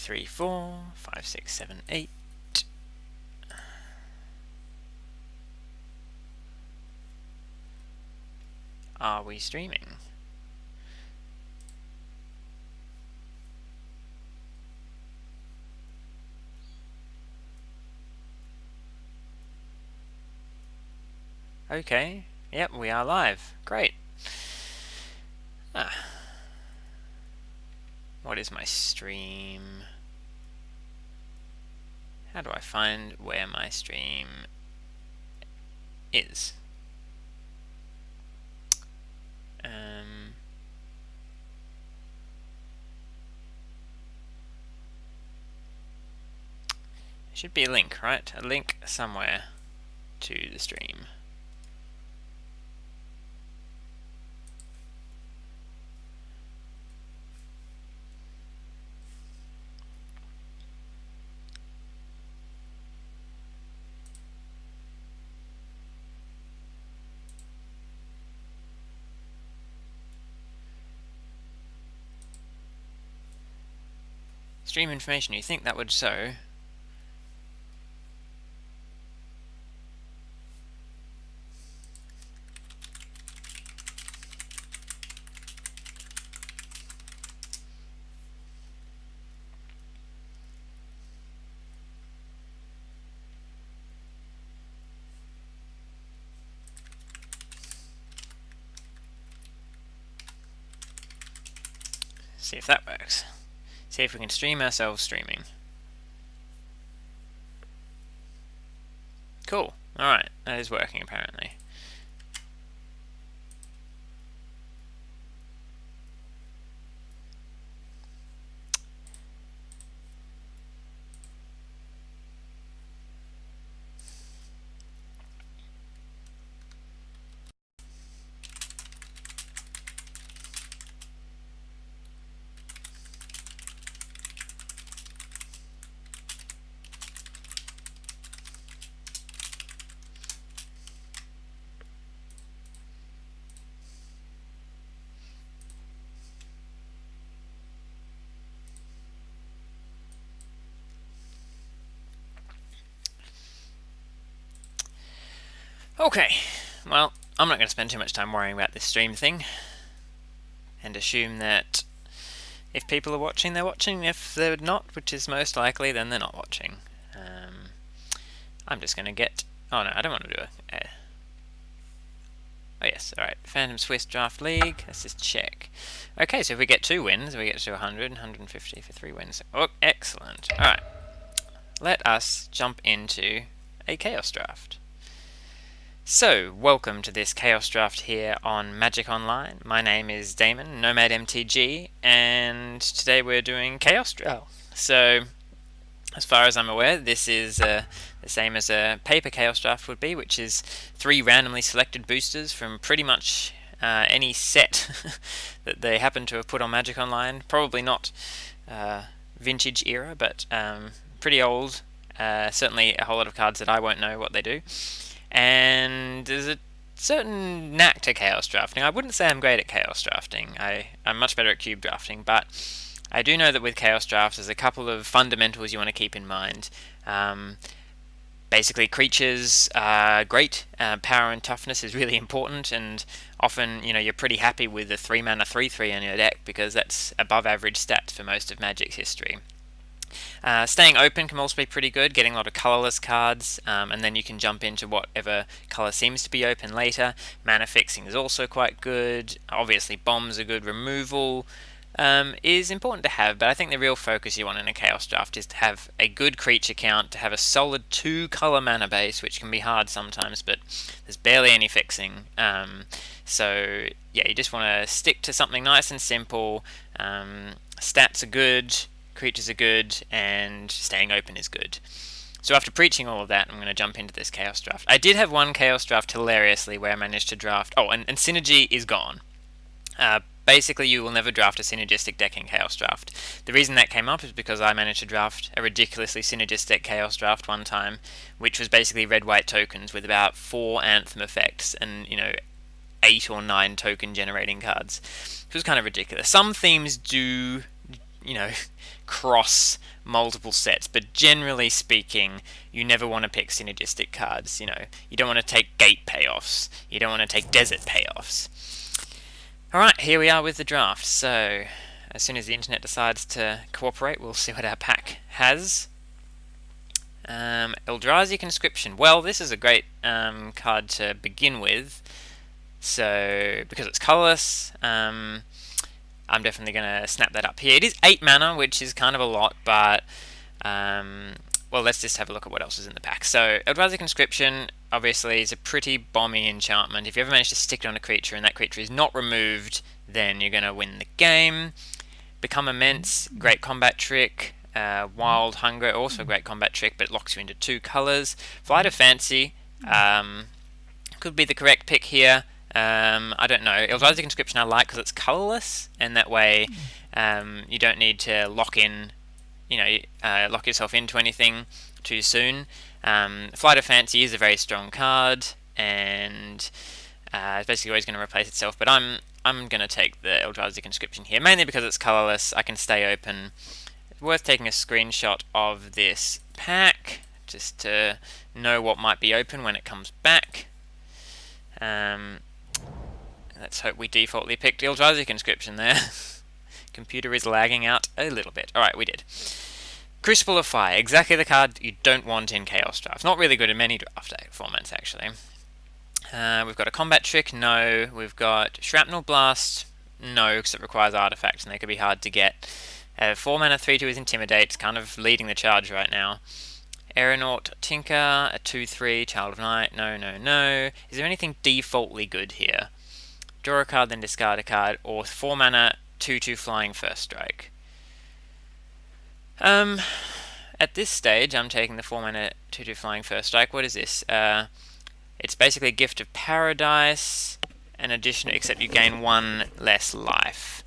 3, 4, 5, 6, 7, 8. Are we streaming? Okay, yep, we are live. Great. What is my stream? How do I find where my stream is? There should be a link, right? A link somewhere to the stream. Stream information, you think that would show? See if that works. See if we can stream ourselves streaming. Cool. Alright, that is working apparently. Okay, well, I'm not going to spend too much time worrying about this stream thing, and assume that if people are watching, they're watching. If they're not, which is most likely, then they're not watching. I'm just going to get... Oh no, I don't want to do it. Oh yes, alright. Phantom Swiss Draft League. Let's just check. Okay, so if we get 2 wins, we get to 100, 150 for 3 wins. Oh, excellent. Alright. Let us jump into a Chaos Draft. So, welcome to this Chaos Draft here on Magic Online. My name is Damon, Nomad MTG, and today we're doing Chaos Draft. So, as far as I'm aware, this is the same as a paper Chaos Draft would be, which is 3 randomly selected boosters from pretty much any set that they happen to have put on Magic Online. Probably not vintage era, but pretty old. Certainly a whole lot of cards that I won't know what they do. And there's a certain knack to Chaos Drafting. I wouldn't say I'm great at Chaos Drafting. I'm much better at Cube Drafting, but I do know that with Chaos Drafts there's a couple of fundamentals you want to keep in mind. Basically, creatures are great. Power and toughness is really important, and often, you're pretty happy with the 3-mana 3/3 in your deck because that's above average stats for most of Magic's history. Staying open can also be pretty good, getting a lot of colorless cards, and then you can jump into whatever color seems to be open later. Mana fixing is also quite good. Obviously, bombs are good. Removal is important to have, but I think the real focus you want in a Chaos Draft is to have a good creature count, to have a solid 2-color mana base, which can be hard sometimes, but there's barely any fixing. So yeah, you just want to stick to something nice and simple. Stats are good, creatures are good, and staying open is good. So after preaching all of that, I'm going to jump into this Chaos Draft. I did have one Chaos Draft, hilariously, where I managed to draft... Oh, and Synergy is gone. Basically, you will never draft a synergistic deck in Chaos Draft. The reason that came up is because I managed to draft a ridiculously synergistic Chaos Draft one time, which was basically red-white tokens with about 4 Anthem effects and, 8 or 9 token generating cards. It was kind of ridiculous. Some themes do, cross multiple sets, but generally speaking, you never want to pick synergistic cards. You know, you don't want to take gate payoffs, you don't want to take desert payoffs. Alright, here we are with the draft. So, as soon as the internet decides to cooperate, we'll see what our pack has. Eldrazi Conscription. Well, this is a great card to begin with. So, because it's colorless, I'm definitely going to snap that up here. It is 8 mana, which is kind of a lot, but well, let's just have a look at what else is in the pack. So, Eldrazi Conscription, obviously, is a pretty bomby enchantment. If you ever manage to stick it on a creature and that creature is not removed, then you're going to win the game. Become Immense, great combat trick. Wild Hunger, also a great combat trick, but it locks you into 2 colors. Flight of Fancy could be the correct pick here. I don't know. Eldrazi Conscription I like because it's colorless, and that way you don't need to lock yourself into anything too soon. Flight of Fancy is a very strong card, and it's basically always going to replace itself. But I'm going to take the Eldrazi Conscription here, mainly because it's colorless. I can stay open. It's worth taking a screenshot of this pack just to know what might be open when it comes back. Let's hope we defaultly picked Eldrazi Conscription there. Computer is lagging out a little bit. Alright, we did. Crucible of Fire, exactly the card you don't want in Chaos Draft. Not really good in many draft formats, actually. We've got a combat trick, no. We've got Shrapnel Blast, no, because it requires artifacts and they could be hard to get. 4 mana 3/2 is Intimidate, it's kind of leading the charge right now. Aeronaut Tinker, a 2/3, Child of Night, no, no, no. Is there anything defaultly good here? Draw a card, then discard a card, or 4 mana 2/2 Flying First Strike. At this stage, I'm taking the 4 mana 2/2 Flying First Strike. What is this? It's basically a Gift of Paradise, an addition, except you gain 1 less life.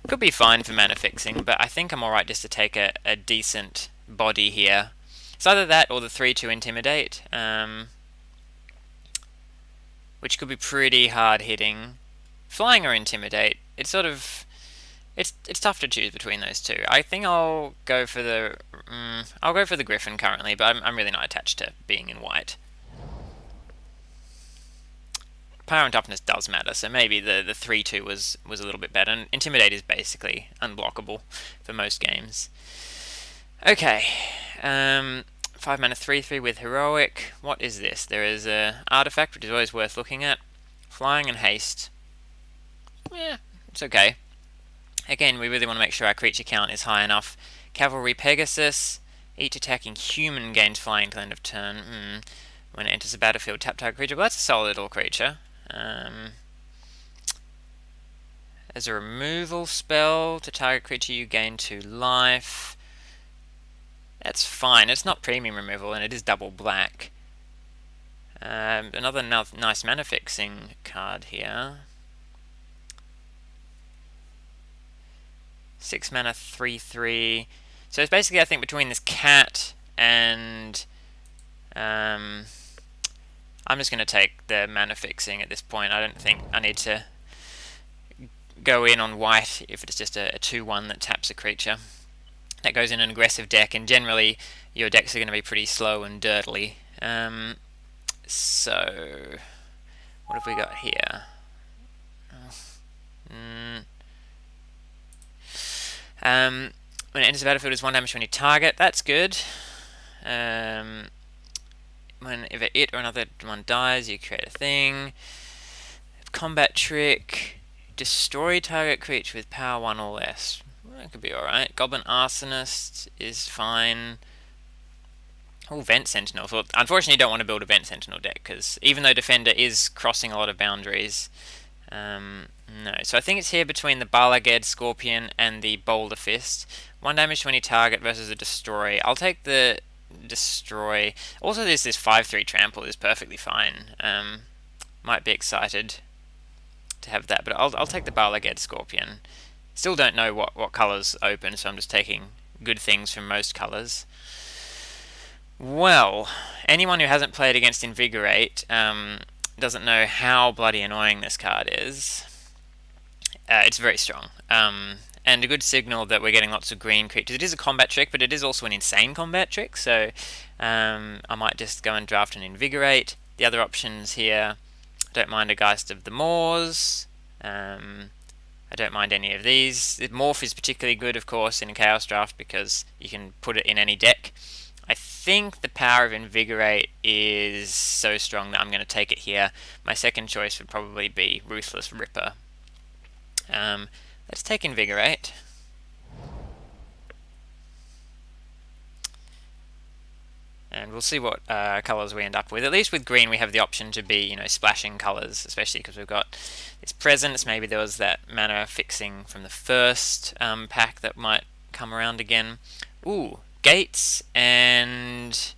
Could be fine for mana fixing, but I think I'm alright just to take a decent body here. It's either that or the 3/2 Intimidate, which could be pretty hard hitting. Flying or Intimidate, it's sort of... It's tough to choose between those two. I think I'll go for the Griffin currently, but I'm really not attached to being in white. Power and toughness does matter, so maybe the 3/2 was a little bit better. And Intimidate is basically unblockable for most games. Okay, 5 mana 3/3 with Heroic. What is this? There is a artifact, which is always worth looking at. Flying and Haste. Yeah, it's okay. Again, we really want to make sure our creature count is high enough. Cavalry Pegasus. Each attacking human gains flying until end of turn. When it enters the battlefield, tap target creature. Well, that's a solid little creature. As a removal spell, to target creature you gain 2 life. That's fine. It's not premium removal, and it is double black. Another nice mana fixing card here. 6 mana 3/3. So it's basically, I think, between this cat and I'm just going to take the mana fixing at this point. I don't think I need to go in on white if it's just a 2/1 that taps a creature. That goes in an aggressive deck, and generally your decks are going to be pretty slow and dirtly. So, what have we got here? When it enters the battlefield, it's 1 damage to any target. That's good. Whenever it or another one dies, you create a thing. Combat trick. Destroy target creature with power 1 or less. That could be alright. Goblin Arsonist is fine. Oh, Vent Sentinel. Well, unfortunately, you don't want to build a Vent Sentinel deck, because even though Defender is crossing a lot of boundaries, no. So I think it's here between the Balaged Scorpion and the Boulder Fist. 1 damage to any target versus a Destroy. I'll take the Destroy. Also, there's this 5/3 Trample is perfectly fine. Might be excited to have that, but I'll take the Balaged Scorpion. Still don't know what colours open, so I'm just taking good things from most colours. Well, anyone who hasn't played against Invigorate doesn't know how bloody annoying this card is. It's very strong. And and a good signal that we're getting lots of green creatures. It is a combat trick, but it is also an insane combat trick, so I might just go and draft an Invigorate. The other options here, I don't mind a Geist of the Moors. I don't mind any of these. Morph is particularly good, of course, in a Chaos Draft because you can put it in any deck. I think the power of Invigorate is so strong that I'm going to take it here. My second choice would probably be Ruthless Ripper. Let's take Invigorate. And we'll see what colours we end up with. At least with green we have the option to be, splashing colours, especially because we've got this presence. Maybe there was that mana fixing from the first pack that might come around again. Ooh, gates and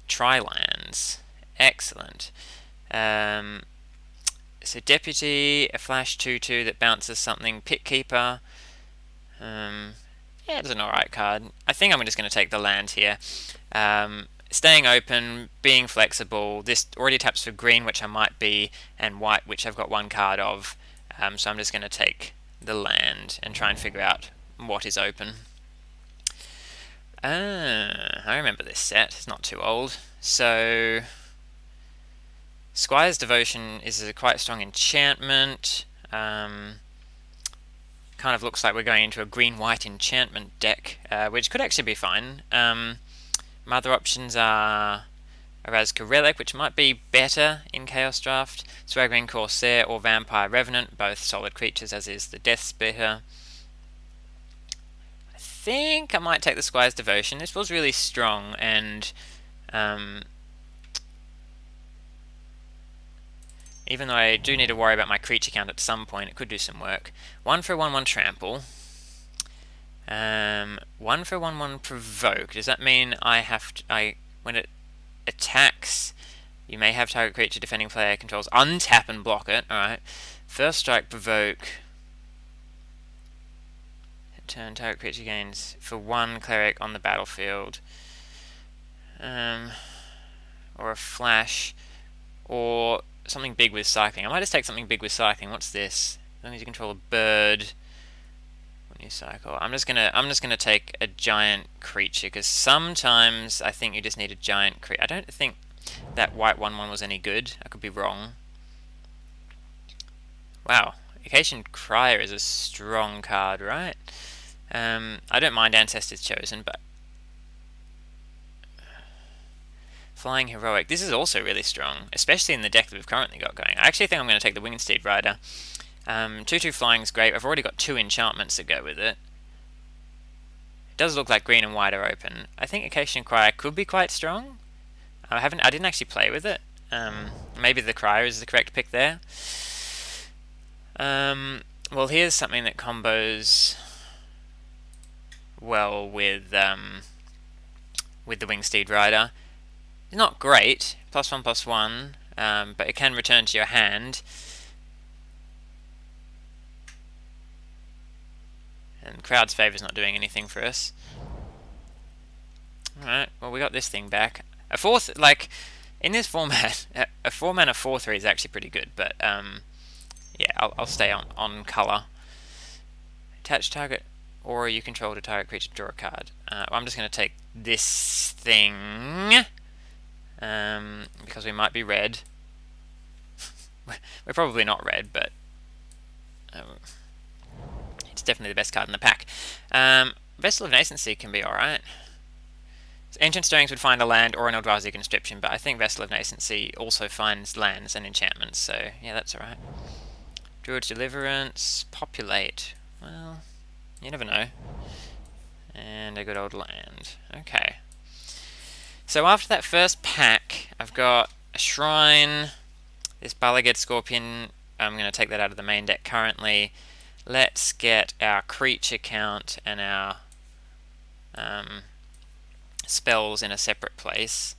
tri-lands. Excellent. So Deputy, a flash 2/2 that bounces something. Pit Keeper. Yeah, it's an alright card. I think I'm just going to take the land here. Staying open, being flexible. This already taps for green, which I might be, and white, which I've got one card of. So I'm just going to take the land and try and figure out what is open. I remember this set. It's not too old. So Squire's Devotion is a quite strong enchantment. Kind of looks like we're going into a green-white enchantment deck, which could actually be fine. My other options are Erazka Relic, which might be better in Chaos Draft, Swaggering Corsair or Vampire Revenant, both solid creatures, as is the Death Splitter. I think I might take the Squire's Devotion. This was really strong, and even though I do need to worry about my creature count at some point, it could do some work. 1 for a 1/1 trample. 1 for a 1/1 provoke. Does that mean I have to, when it attacks, you may have target creature defending player controls untap and block it? Alright. First strike, provoke. Turn target creature gains for 1 cleric on the battlefield. Or a flash. Or something big with cycling. I might just take something big with cycling. What's this? I need to control a bird when you cycle. I'm just gonna take a giant creature because sometimes I think you just need a giant creature. I don't think that white 1/1 was any good. I could be wrong. Wow, Occasion Crier is a strong card, right? I don't mind Ancestors Chosen, but Flying Heroic. This is also really strong, especially in the deck that we've currently got going. I actually think I'm going to take the Winged Steed Rider. 2/2 flying is great. I've already got 2 enchantments that go with it. It does look like green and white are open. I think Occasion Crier could be quite strong. I didn't actually play with it. Maybe the Crier is the correct pick there. Well, here's something that combos well with the Winged Steed Rider. It's not great, +1/+1, but it can return to your hand. And Crowd's Favour's not doing anything for us. Alright, well we got this thing back. A fourth, like, in this format, a 4-mana 4/3 is actually pretty good, but yeah, I'll stay on colour. Attach target aura you control to target creature, draw a card. I'm just going to take this thing. Because we might be red. We're probably not red, but it's definitely the best card in the pack. Vessel of Nascency can be alright. Ancient Stirrings would find a land or an Eldrazi Conscription, but I think Vessel of Nascency also finds lands and enchantments, so yeah, that's alright. Druid's Deliverance, Populate. Well, you never know. And a good old land. Okay. So after that first pack, I've got a Shrine, this Balaged Scorpion. I'm going to take that out of the main deck currently. Let's get our creature count and our spells in a separate place.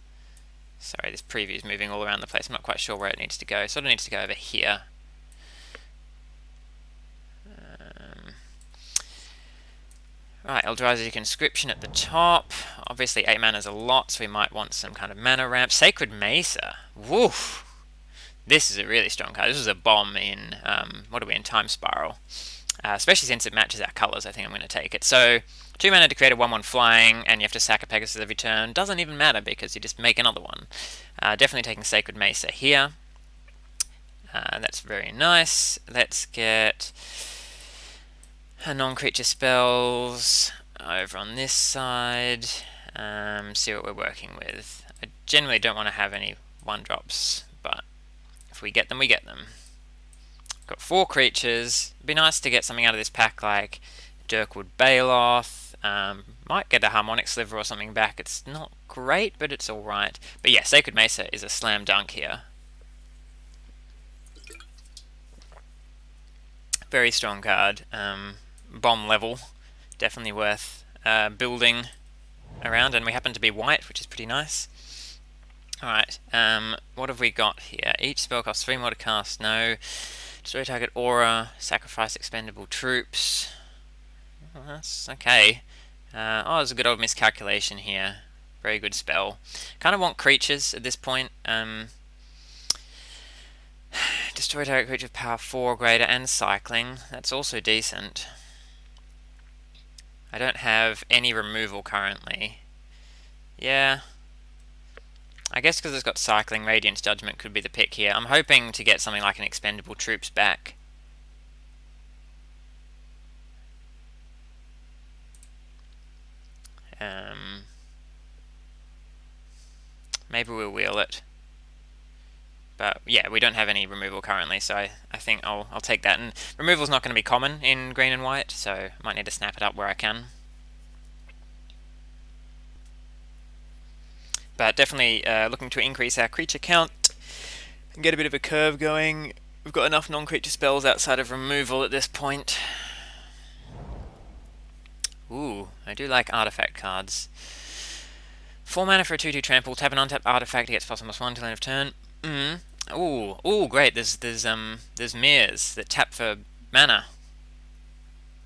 Sorry, this preview is moving all around the place. I'm not quite sure where it needs to go. It sort of needs to go over here. Right, Eldrazi Conscription at the top. Obviously 8 mana is a lot, so we might want some kind of mana ramp. Sacred Mesa. Woof! This is a really strong card. This is a bomb in, what are we in, Time Spiral. especially since it matches our colours. I think I'm going to take it. So 2 mana to create a 1/1 flying, and you have to sack a Pegasus every turn. Doesn't even matter because you just make another one. Definitely taking Sacred Mesa here. That's very nice. Let's get non-creature spells over on this side. See what we're working with. I generally don't want to have any 1-drops, but if we get them, we get them. Got 4 creatures. It'd be nice to get something out of this pack like Dirkwood Baloth. Might get a Harmonic Sliver or something back. It's not great, but it's alright. But yeah, Sacred Mesa is a slam dunk here. Very strong card. Bomb level. Definitely worth building around, and we happen to be white, which is pretty nice. Alright, what have we got here? Each spell costs 3 more to cast. No. Destroy target aura, sacrifice expendable troops. Oh, that's okay. There's a good old miscalculation here. Very good spell. Kind of want creatures at this point. Destroy target creature power 4 or greater and cycling. That's also decent. I don't have any removal currently. Yeah. I guess because it's got cycling, Radiant's Judgment could be the pick here. I'm hoping to get something like an expendable troops back. Maybe we'll wheel it. But yeah, we don't have any removal currently, so I think I'll take that. And removal's not going to be common in green and white, so I might need to snap it up where I can. But definitely looking to increase our creature count and get a bit of a curve going. We've got enough non-creature spells outside of removal at this point. Ooh, I do like artifact cards. 4 mana for a 2/2 trample. Tap an untapped artifact. It gets +1/+1 till end of turn. Ooh, great. There's mirrors that tap for mana.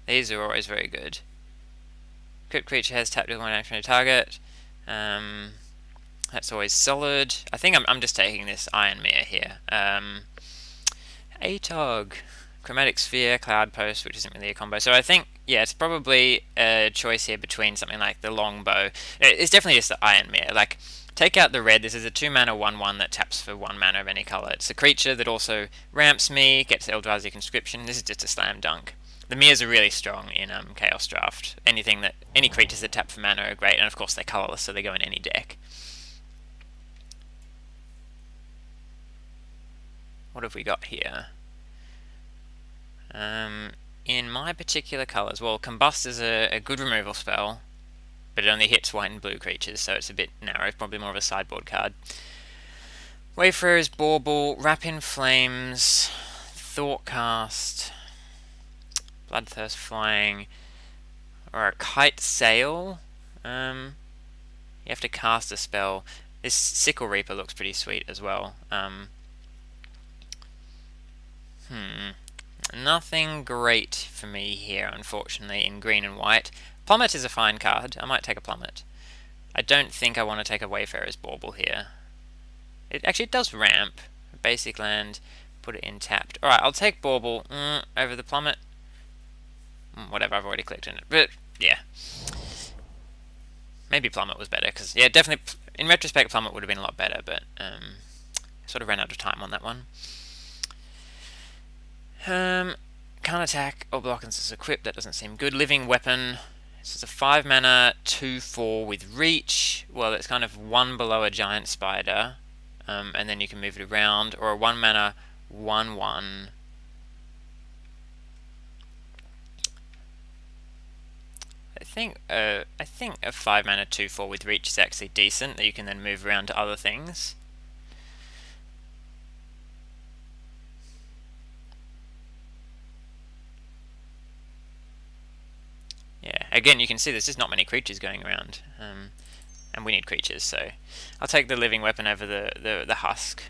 These are always very good. Crypt creature has tapped with 1 action to target. That's always solid. I think I'm just taking this Iron Mirror here. Atog, Chromatic Sphere, Cloud Post, which isn't really a combo. So I think, yeah, it's probably a choice here between something like the Longbow. It's definitely just the Iron Mirror. Like, take out the red. This is a 2 mana 1/1 that taps for 1 mana of any color. It's a creature that also ramps me, gets Eldrazi Conscription. This is just a slam dunk. The mirrors are really strong in Chaos Draft. Any creatures that tap for mana are great, and of course they're colorless, so they go in any deck. What have we got here? In my particular colors, well, Combust is a good removal spell, but it only hits white and blue creatures, so it's a bit narrow, probably more of a sideboard card. Wayfarer's Bauble, Wrap in Flames, Thoughtcast, Bloodthirst Flying, or a Kite Sail. You have to cast a spell. This Sickle Reaper looks pretty sweet as well. Nothing great for me here, unfortunately, in green and white. Plummet is a fine card. I might take a Plummet. I don't think I want to take a Wayfarer's Bauble here. It does ramp. Basic land, put it in tapped. Alright, I'll take Bauble over the Plummet. Whatever, I've already clicked in it. But, yeah. Maybe Plummet was better, because, yeah, definitely, in retrospect, Plummet would have been a lot better, but sort of ran out of time on that one. Can't attack or block and is equipped. That doesn't seem good. Living Weapon. This is a 5 mana 2/4 with reach. Well, it's kind of 1 below a giant spider, and then you can move it around. Or a 1 mana 1/1. I think a 5 mana 2/4 with reach is actually decent. That you can then move around to other things. Yeah, again, you can see there's just not many creatures going around, and we need creatures, so I'll take the Living Weapon over the Husk.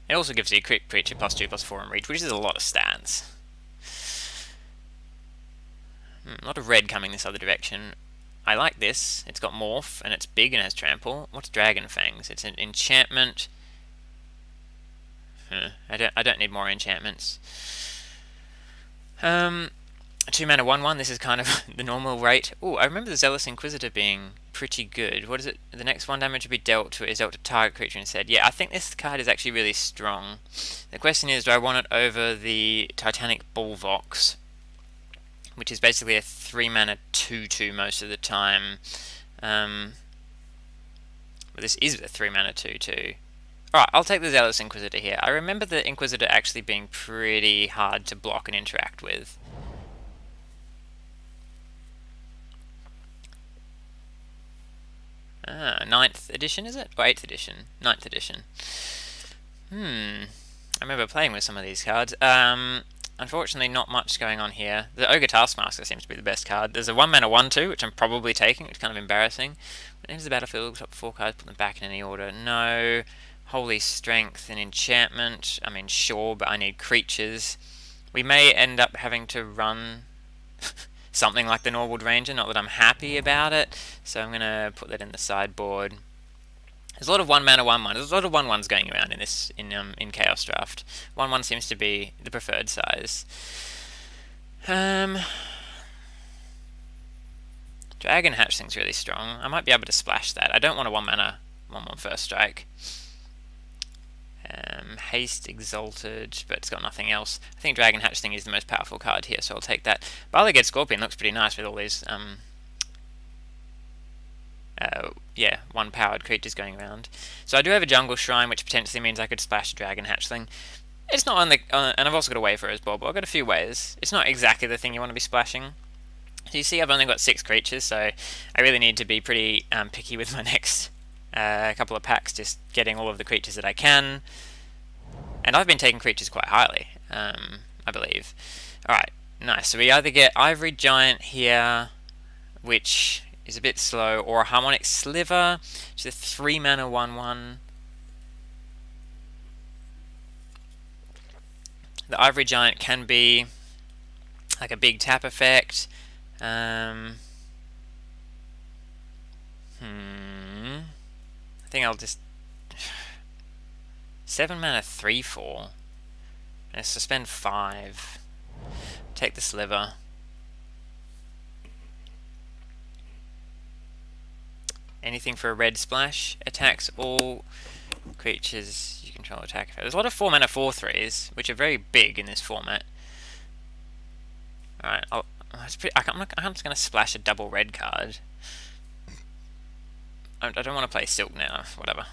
It also gives you a crit creature +2/+4 in reach, which is a lot of stats. A lot of red coming this other direction. I like this. It's got Morph, and it's big and has Trample. What's Dragon Fangs? It's an enchantment. I don't need more enchantments. 2 mana 1/1. This is kind of the normal rate. Oh, I remember the Zealous Inquisitor being pretty good. What is it? The next 1 damage would be dealt to target creature instead. Yeah, I think this card is actually really strong. The question is, do I want it over the Titanic Bullvox, which is basically a 3 mana 2/2 most of the time. But this is a 3 mana 2/2. Alright, I'll take the Zealous Inquisitor here. I remember the Inquisitor actually being pretty hard to block and interact with. Ninth edition, is it? Or 8th edition? 9th edition. I remember playing with some of these cards. Unfortunately, not much going on here. The Ogre Taskmaster seems to be the best card. There's a 1 mana 1/2, which I'm probably taking, which is kind of embarrassing. When it enters the battlefield, top 4 cards, put them back in any order. No. Holy Strength and Enchantment. I mean, sure, but I need creatures. We may end up having to run something like the Norwood Ranger, not that I'm happy about it, so I'm going to put that in the sideboard. There's a lot of 1 mana 1/1. There's a lot of 1/1s going around in this in Chaos Draft. 1/1 seems to be the preferred size. Dragon Hatchling's really strong. I might be able to splash that. I don't want a 1 mana 1/1 first strike. Haste Exalted, but it's got nothing else. I think Dragon Hatchling is the most powerful card here, so I'll take that. Barlygate Scorpion looks pretty nice with all these 1-powered creatures going around. So I do have a Jungle Shrine, which potentially means I could splash a Dragon Hatchling. It's not on the... and I've also got a Wayfarer's Ball, but I've got a few ways. It's not exactly the thing you want to be splashing. So you see I've only got 6 creatures, so I really need to be pretty picky with my next couple of packs, just getting all of the creatures that I can. And I've been taking creatures quite highly, I believe. Alright, nice. So we either get Ivory Giant here, which is a bit slow, or a Harmonic Sliver, which is a 3 mana 1/1. The Ivory Giant can be like a big tap effect. I think I'll just 7 mana 3/4. And suspend 5. Take the Sliver. Anything for a red splash. Attacks all creatures you control attack. There's a lot of 4 mana 4/3s, which are very big in this format. Alright, I'm just going to splash a double red card. I don't want to play Silk now, whatever.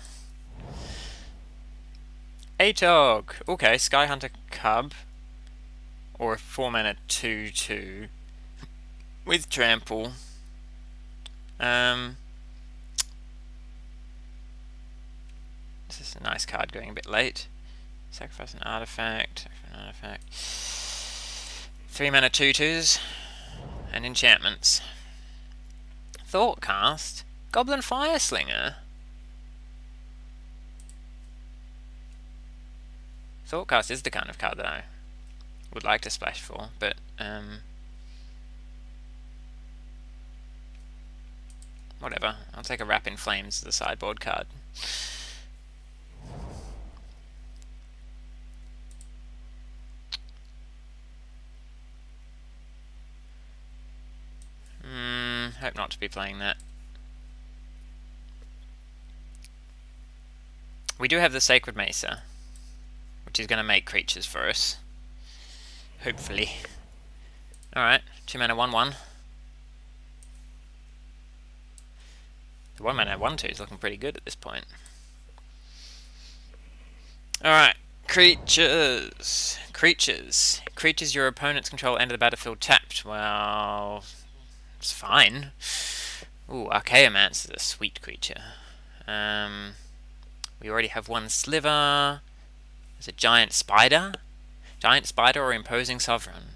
Atog! Okay, Skyhunter Cub. Or a 4 mana 2/2. With Trample. This is a nice card going a bit late. Sacrifice an artifact. 3 mana 2/2s. And enchantments. Thoughtcast. Goblin Fireslinger. Thoughtcast is the kind of card that I would like to splash for, but whatever. I'll take a Wrap in Flames as the sideboard card. Hope not to be playing that. We do have the Sacred Mesa, which is going to make creatures for us. Hopefully. Alright, 2 mana 1/1. The 1 mana 1/2 is looking pretty good at this point. Alright, creatures. Creatures your opponents control enter the battlefield tapped. Well, it's fine. Ooh, Archaeomance is a sweet creature. We already have 1 Sliver. There's a Giant Spider. Giant Spider or Imposing Sovereign.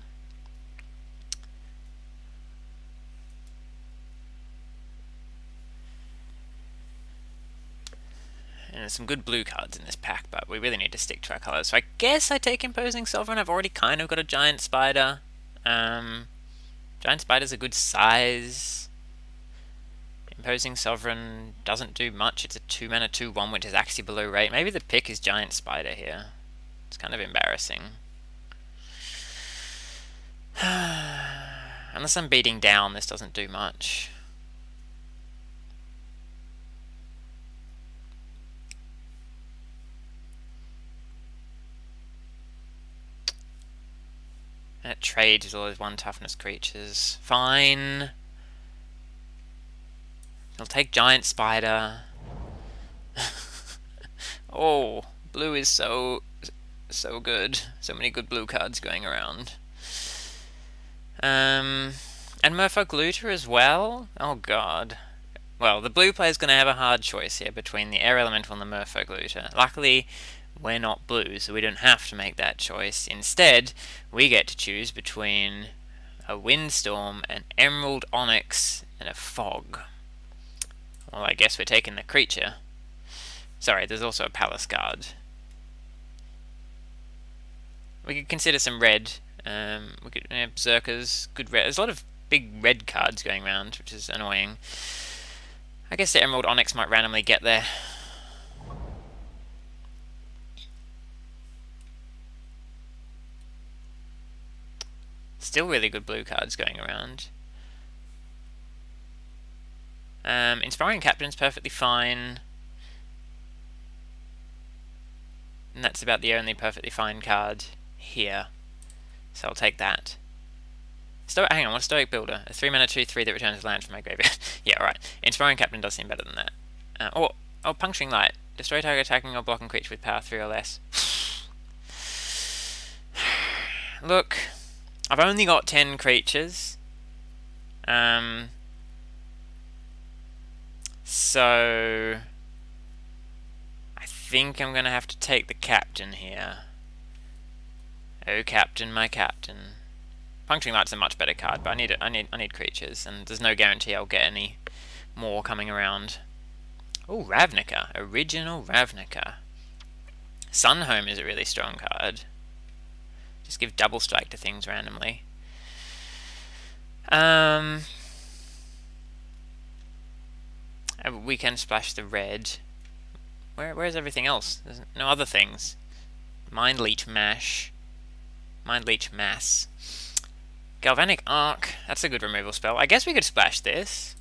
And there's some good blue cards in this pack, but we really need to stick to our colours. So I guess I take Imposing Sovereign. I've already kind of got a Giant Spider. Giant Spider's a good size. Imposing Sovereign doesn't do much. It's a 2 mana 2/1, which is actually below rate. Maybe the pick is Giant Spider here. It's kind of embarrassing. Unless I'm beating down, this doesn't do much. And it trades with all those 1 toughness creatures. Fine. I'll take Giant Spider. Oh, blue is so good. So many good blue cards going around. And Merfolk Looter as well? Oh god. Well, the blue player's going to have a hard choice here between the Air Elemental and the Merfolk Looter. Luckily, we're not blue, so we don't have to make that choice. Instead, we get to choose between a Windstorm, an Emerald Onyx, and a Fog. Well, I guess we're taking the creature. Sorry, there's also a Palace card. We could consider some red. We could Berserkers, good red. There's a lot of big red cards going around, which is annoying. I guess the Emerald Onyx might randomly get there. Still really good blue cards going around. Inspiring Captain's perfectly fine. And that's about the only perfectly fine card here. So I'll take that. Hang on, what's Stoic Builder? A 3-mana 2/3 that returns land from my graveyard. Yeah, right. Inspiring Captain does seem better than that. Oh, Puncturing Light. Destroy target attacking or blocking creature with power 3 or less. Look, I've only got 10 creatures. So I think I'm gonna have to take the Captain here. Oh, Captain, my Captain. Puncturing Light's a much better card, but I need creatures, and there's no guarantee I'll get any more coming around. Oh, Ravnica, original Ravnica. Sunhome is a really strong card. Just give double strike to things randomly. We can splash the red. Where's everything else? There's no other things. Mind Leech Mash. Mind Leech Mass. Galvanic Arc. That's a good removal spell. I guess we could splash this.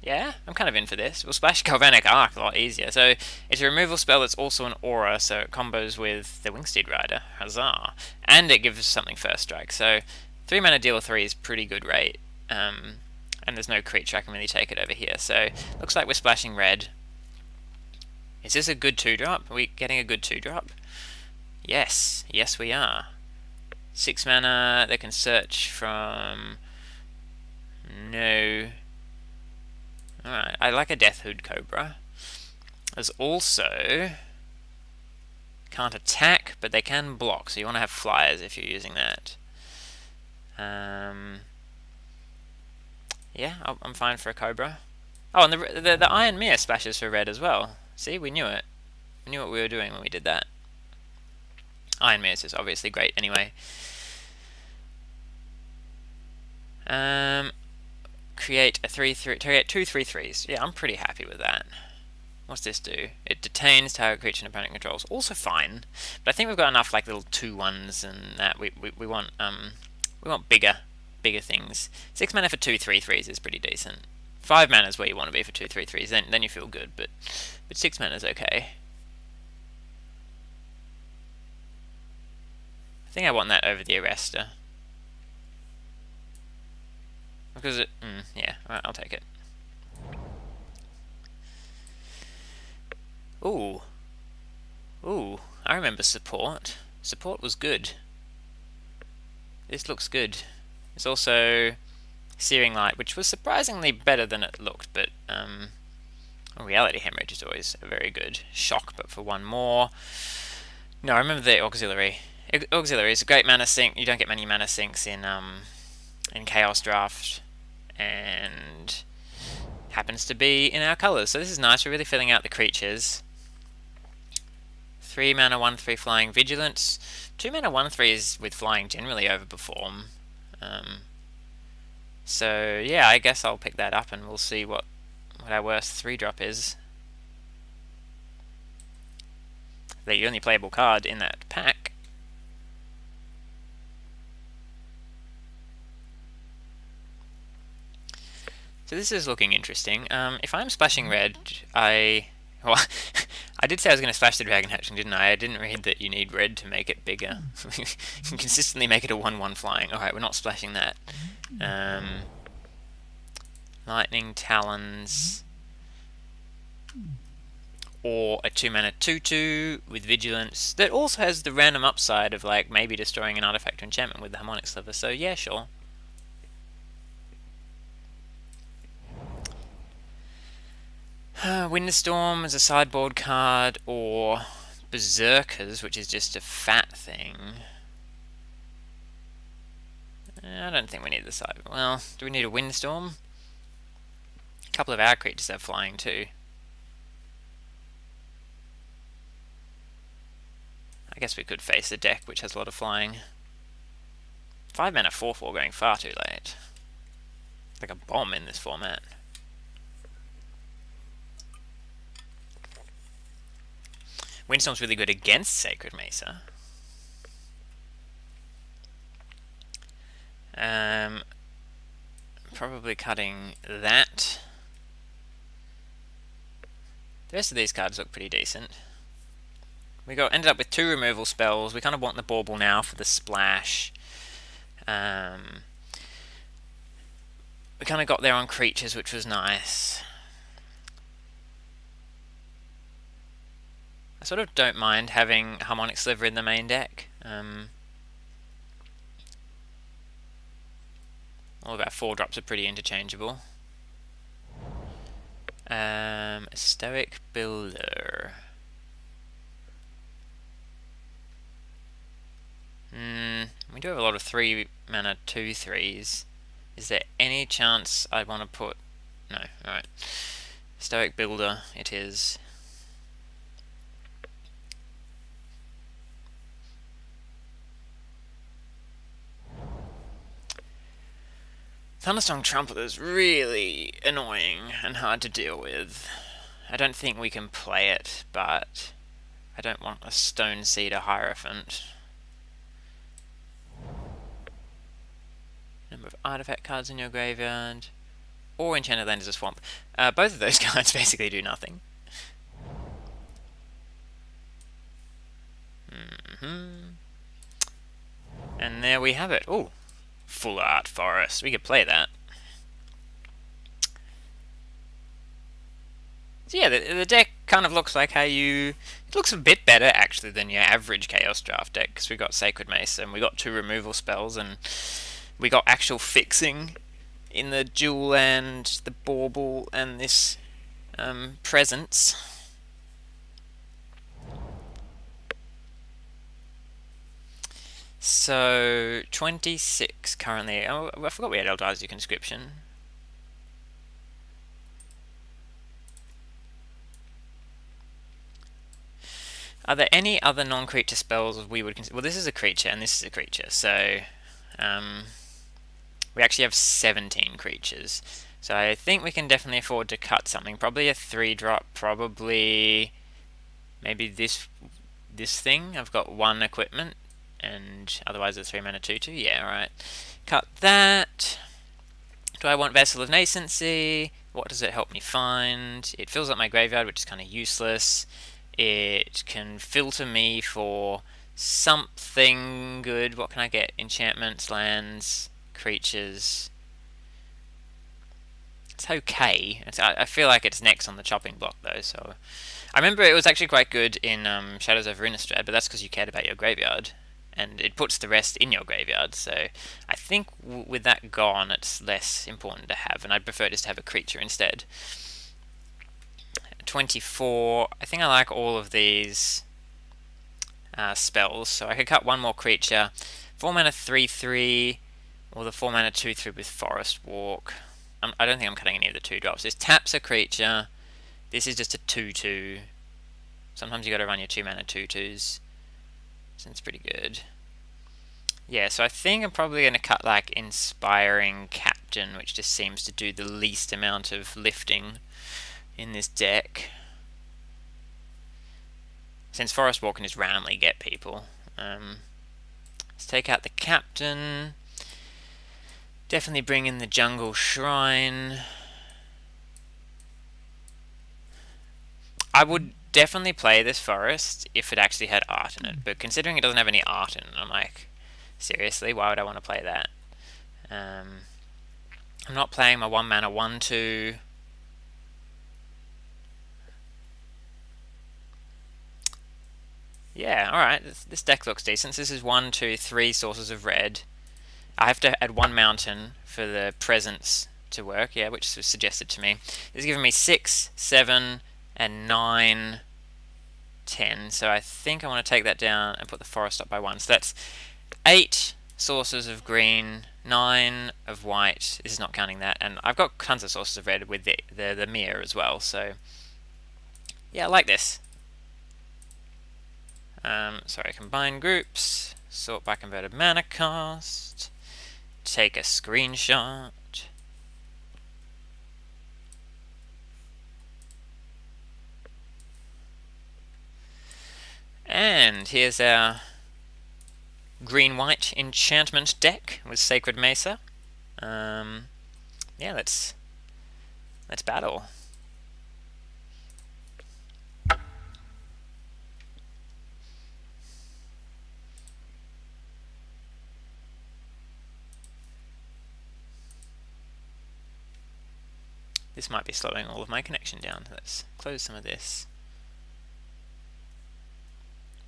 Yeah, I'm kind of in for this. We'll splash Galvanic Arc a lot easier. So it's a removal spell that's also an aura, so it combos with the Wingsteed Rider. Huzzah! And it gives us something first strike. So 3 mana deal 3 is pretty good rate. And there's no creature I can really take it over here. So looks like we're splashing red. Is this a good 2-drop? Are we getting a good 2-drop? Yes. Yes, we are. 6 mana that can search from... No. Alright, I like a Deathhood Cobra. There's also... Can't attack, but they can block, so you want to have flyers if you're using that. Yeah, I'm fine for a Cobra. Oh, and the Iron Mirror splashes for red as well. See, we knew it. We knew what we were doing when we did that. Iron Mirror is obviously great anyway. Create a 3/3 to get 2 3/3s. Yeah, I'm pretty happy with that. What's this do? It detains target creature and opponent controls. Also fine, but I think we've got enough like little 2/1s and that we want bigger things. 6 mana for 2 3/3s is pretty decent. 5 mana is where you want to be for 2 3/3s. Then you feel good, but 6 mana is okay. I think I want that over the Arrester. Because it, yeah, alright, I'll take it. Ooh, I remember Support. Support was good. This looks good. It's also Searing Light, which was surprisingly better than it looked, but Reality Hemorrhage is always a very good shock, but for 1 more. No, I remember the Auxiliary. Auxiliary is a great mana sink. You don't get many mana sinks in Chaos Draft, and happens to be in our colours. So this is nice. We're really filling out the creatures. 3 mana 1/3 flying Vigilance. 2 mana 1/3s with flying generally overperform. So yeah, I guess I'll pick that up and we'll see what our worst 3-drop is. The only playable card in that pack. So this is looking interesting. If I'm splashing red, well, I did say I was going to splash the Dragon Hatchling, didn't I? I didn't read that you need red to make it bigger. You can consistently make it a 1/1 flying. Alright, we're not splashing that. Lightning Talons, or a 2-mana 2/2 with Vigilance that also has the random upside of like maybe destroying an artifact or enchantment with the Harmonic Sliver, so yeah, sure. Windstorm as a sideboard card, or Berserkers, which is just a fat thing. I don't think we need the side. Well, do we need a Windstorm? A couple of our creatures have flying too. I guess we could face a deck which has a lot of flying. 5 mana 4/4 going far too late. Like a bomb in this format. Windstorm's really good against Sacred Mesa. Probably cutting that. The rest of these cards look pretty decent. We ended up with 2 removal spells. We kind of want the Bauble now for the splash. We kind of got there on creatures, which was nice. I sort of don't mind having Harmonic Sliver in the main deck. All of our 4-drops are pretty interchangeable. Stoic Builder. We do have a lot of 3 mana 2/3s. Is there any chance I want to put... No, alright. Stoic Builder it is. Thunderstorm Trumpeter is really annoying and hard to deal with. I don't think we can play it, but I don't want a Stone Cedar Hierophant. Number of artifact cards in your graveyard, or Enchanted Land is a swamp. Both of those cards basically do nothing. And there we have it. Oh, Full Art Forest. We could play that. So yeah, the deck kind of looks like how you... It looks a bit better, actually, than your average Chaos Draft deck, because we got Sacred Mace, and we got 2 removal spells, and we got actual fixing in the Dual Land, the Bauble, and this Presence. So, 26 currently. Oh, I forgot we had Eldrazi Conscription. Are there any other non-creature spells we would consider? Well, this is a creature, and this is a creature, so... we actually have 17 creatures. So I think we can definitely afford to cut something. Probably a 3-drop, probably... Maybe this thing. I've got 1 equipment, and otherwise a 3 mana 2/2. Yeah, right. Cut that. Do I want Vessel of Nascency? What does it help me find? It fills up my graveyard, which is kind of useless. It can filter me for something good. What can I get? Enchantments, lands, creatures. It's okay. I feel like it's next on the chopping block, though. So I remember it was actually quite good in Shadows over Innistrad, but that's because you cared about your graveyard, and it puts the rest in your graveyard. So I think with that gone, it's less important to have, and I'd prefer just to have a creature instead. 24. I think I like all of these spells, so I could cut 1 more creature. 4 mana 3/3, or the 4 mana 2/3 with Forest Walk. I don't think I'm cutting any of the 2-drops. This taps a creature. This is just a 2/2. Sometimes you got to run your 2 mana 2/2s. Sounds pretty good. Yeah, so I think I'm probably going to cut like Inspiring Captain, which just seems to do the least amount of lifting in this deck. Since Forest Walk can just randomly get people. Let's take out the Captain. Definitely bring in the Jungle Shrine. I would definitely play this forest if it actually had art in it, but considering it doesn't have any art in it, I'm like, seriously, why would I want to play that? I'm not playing my 1 mana 1/2. Yeah, alright, this deck looks decent. This is 1, 2, 3 sources of red. I have to add 1 mountain for the presence to work, yeah, which was suggested to me. It's giving me 6, 7, and 9, 10. So I think I want to take that down and put the forest up by 1. So that's 8 sources of green, 9 of white. This is not counting that. And I've got tons of sources of red with the mirror as well. So yeah, I like this. Sorry, combine groups, sort by converted mana cost, take a screenshot. And here's our green-white enchantment deck with Sacred Mesa. Yeah, let's battle. This might be slowing all of my connection down. Let's close some of this.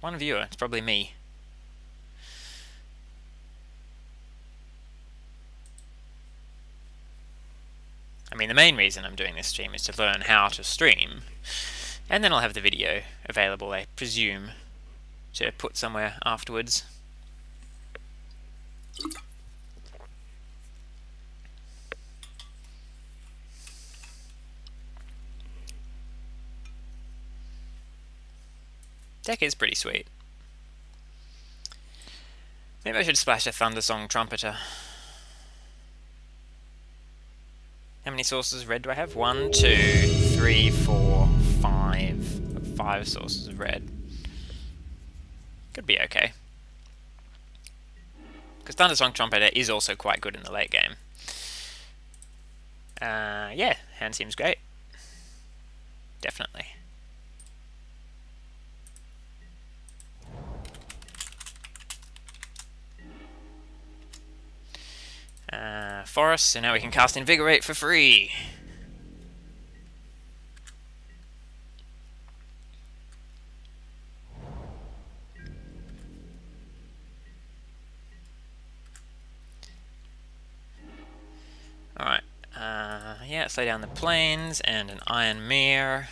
1 viewer, it's probably me. I mean, the main reason I'm doing this stream is to learn how to stream, and then I'll have the video available, I presume, to put somewhere afterwards. Deck is pretty sweet. Maybe I should splash a Thundersong Trumpeter. How many sources of red do I have? 1, 2, 3, 4, 5. 5 sources of red. Could be okay. Because Thundersong Trumpeter is also quite good in the late game. Yeah, hand seems great. Definitely. Forest, so now we can cast Invigorate for free. Alright, yeah, let's lay down the plains and an Iron Mirror.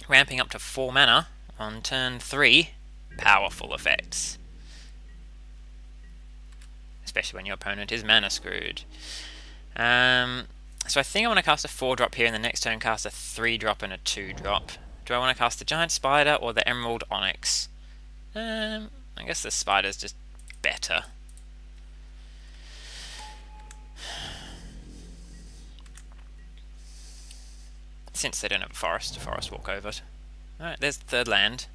Ramping up to 4 mana on turn 3. Powerful effects. Especially when your opponent is mana screwed. So I think I want to cast a 4-drop here and the next turn cast a 3-drop and a 2-drop. Do I want to cast the Giant Spider or the Emerald Onyx? I guess the Spider's just better. Since they don't have a forest walk over it. Alright, there's the third land.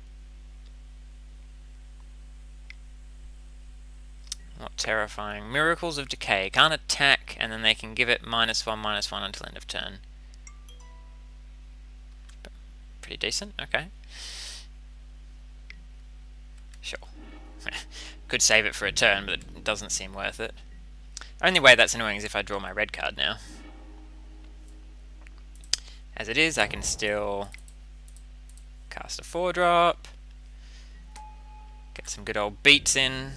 Not terrifying. Miracles of Decay. Can't attack, and then they can give it -1/-1 until end of turn. Pretty decent, okay. Sure. Could save it for a turn, but it doesn't seem worth it. Only way that's annoying is if I draw my red card now. As it is, I can still cast a 4-drop, get some good old beats in.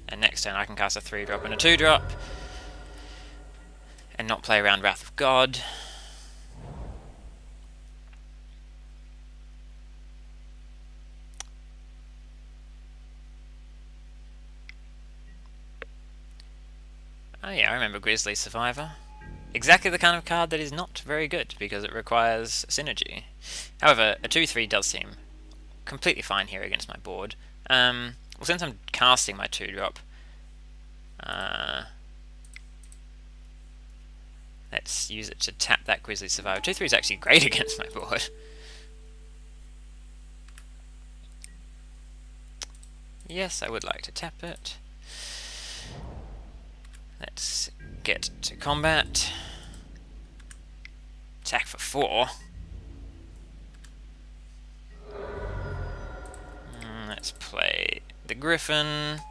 And next turn I can cast a 3-drop and a 2-drop and not play around Wrath of God. Oh yeah, I remember Grizzly Survivor. Exactly the kind of card that is not very good because it requires synergy. However, a 2/3 does seem completely fine here against my board. Well, since I'm casting my 2-drop, let's use it to tap that Grizzly Survivor. 2/3 is actually great against my board. Yes, I would like to tap it. Let's get to combat. Attack for 4. Let's play the Griffin.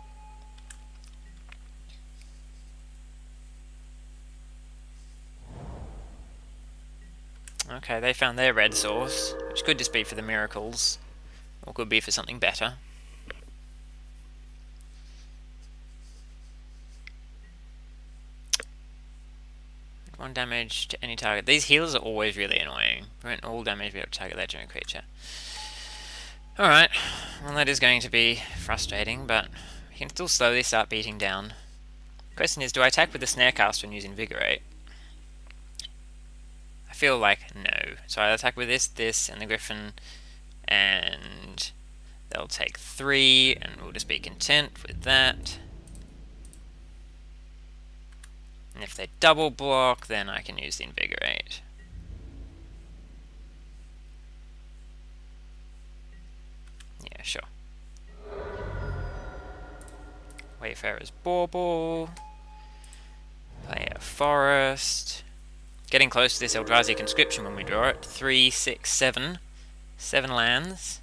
Okay, they found their red source, which could just be for the miracles, or could be for something better. One damage to any target. These heals are always really annoying. Prevent all damage to target legendary creature. Alright, well that is going to be frustrating, but we can still slowly start beating down. Question is, do I attack with the Snarecaster and use Invigorate? I feel like no. So I'll attack with this, and the Griffin, and they'll take 3, and we'll just be content with that. And if they double block, then I can use the Invigorate. Yeah, sure. Wayfarer's Bauble. Play a Forest. Getting close to this Eldrazi Conscription when we draw it. 3, 6, 7. 7 lands.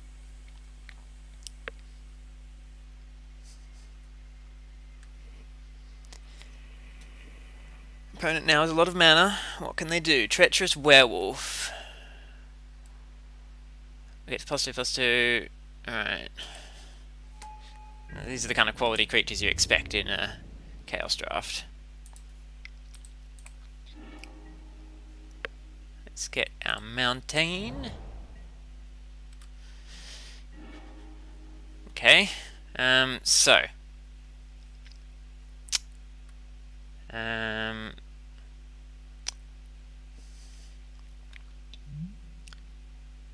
Opponent now has a lot of mana. What can they do? Treacherous Werewolf. We get +2, +2. Alright. These are the kind of quality creatures you expect in a Chaos Draft. Let's get our Mountain. Okay.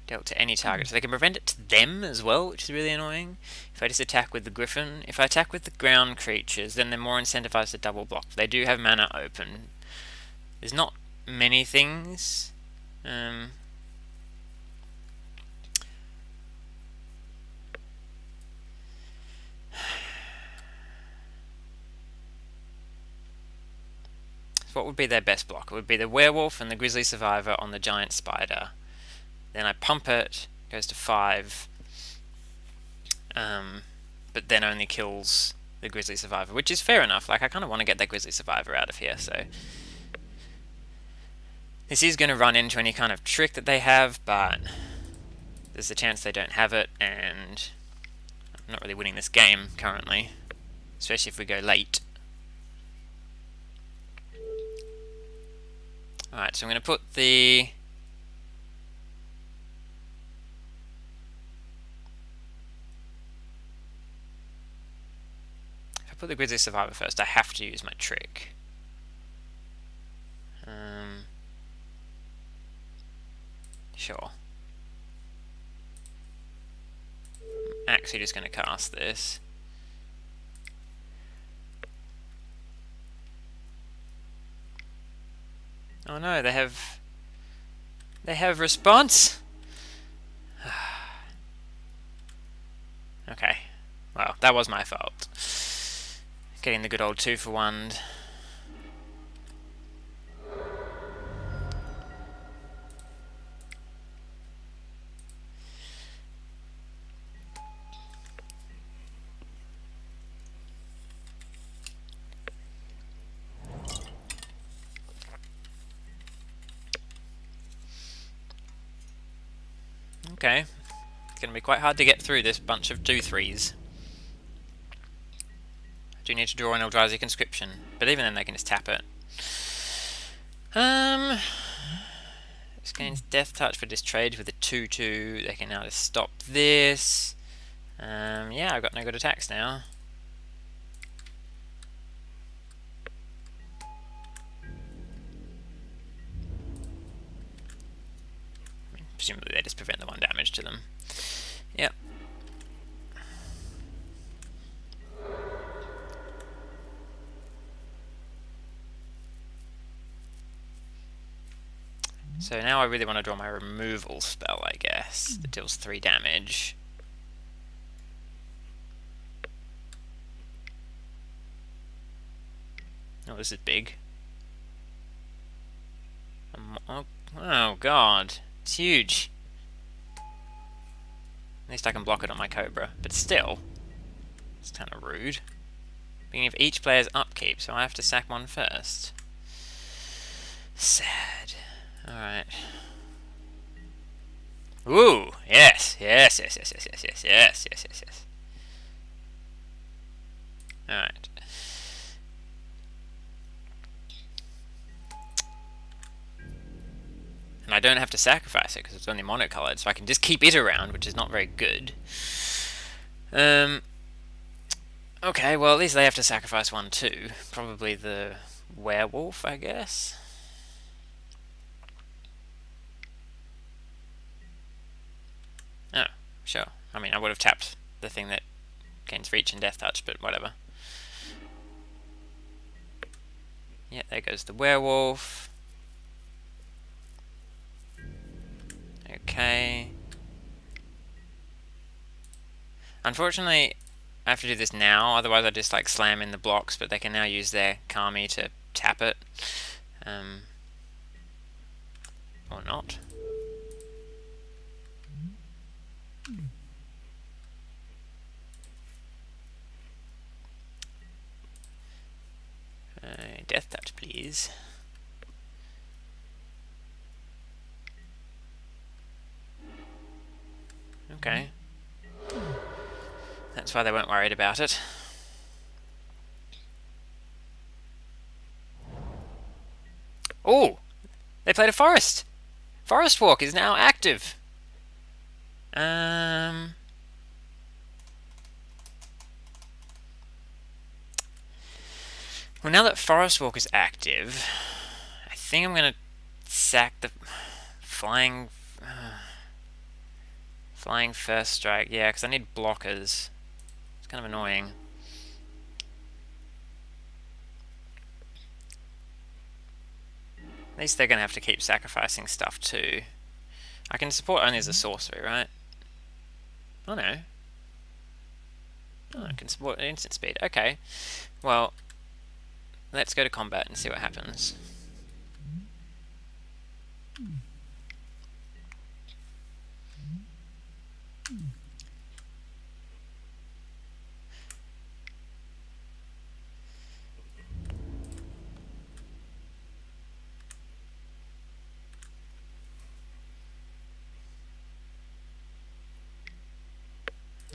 Dealt to any target, so they can prevent it to them as well, which is really annoying. If I just attack with the Griffin, if I attack with the ground creatures, then they're more incentivized to double block. They do have mana open. There's not many things. What would be their best block? It would be the Werewolf and the Grizzly Survivor on the Giant Spider. Then I pump it, goes to 5, but then only kills the Grizzly Survivor, which is fair enough. Like, I kind of want to get that Grizzly Survivor out of here, so... This is going to run into any kind of trick that they have, but there's a chance they don't have it, and I'm not really winning this game currently, especially if we go late. Alright, so I'm going to put the... If I put the Grizzly Survivor first, I have to use my trick. Sure. I'm actually just going to cast this. Oh no, they have response? Okay. Well, that was my fault. Getting the good old 2-for-1. Okay. It's going to be quite hard to get through this bunch of 2/3s. I do need to draw an Eldrazi Conscription, but even then they can just tap it. This gains Death Touch for this trade with a 2/2. They can now just stop this. Yeah, I've got no good attacks now. Presumably they just prevent the 1 damage to them. Yep. So now I really want to draw my removal spell, I guess, that deals 3 damage. Oh, this is big. Oh god, it's huge. At least I can block it on my Cobra, but still, it's kind of rude. Being of each player's upkeep, so I have to sack one first. Sad. Alright. Ooh, yes, yes, yes, yes, yes, yes, yes, yes, yes, yes, yes. Alright. And I don't have to sacrifice it because it's only monocolored, so I can just keep it around, which is not very good. Okay, well at least they have to sacrifice one too. Probably the werewolf, I guess. Oh, sure. I mean, I would have tapped the thing that gains reach and death touch, but whatever. Yeah, there goes the werewolf. Okay. Unfortunately, I have to do this now, otherwise I just like slam in the blocks, but they can now use their Kami to tap it. Or not. Death touch, please. Okay. That's why they weren't worried about it. Oh! They played a forest! Forest Walk is now active! Well, now that Forest Walk is active, I think I'm gonna sack the flying first strike. Yeah, because I need blockers. It's kind of annoying. At least they're gonna have to keep sacrificing stuff too. I can support only as a sorcery, right? Oh no. Oh, I can support instant speed. Okay. Well, let's go to combat and see what happens.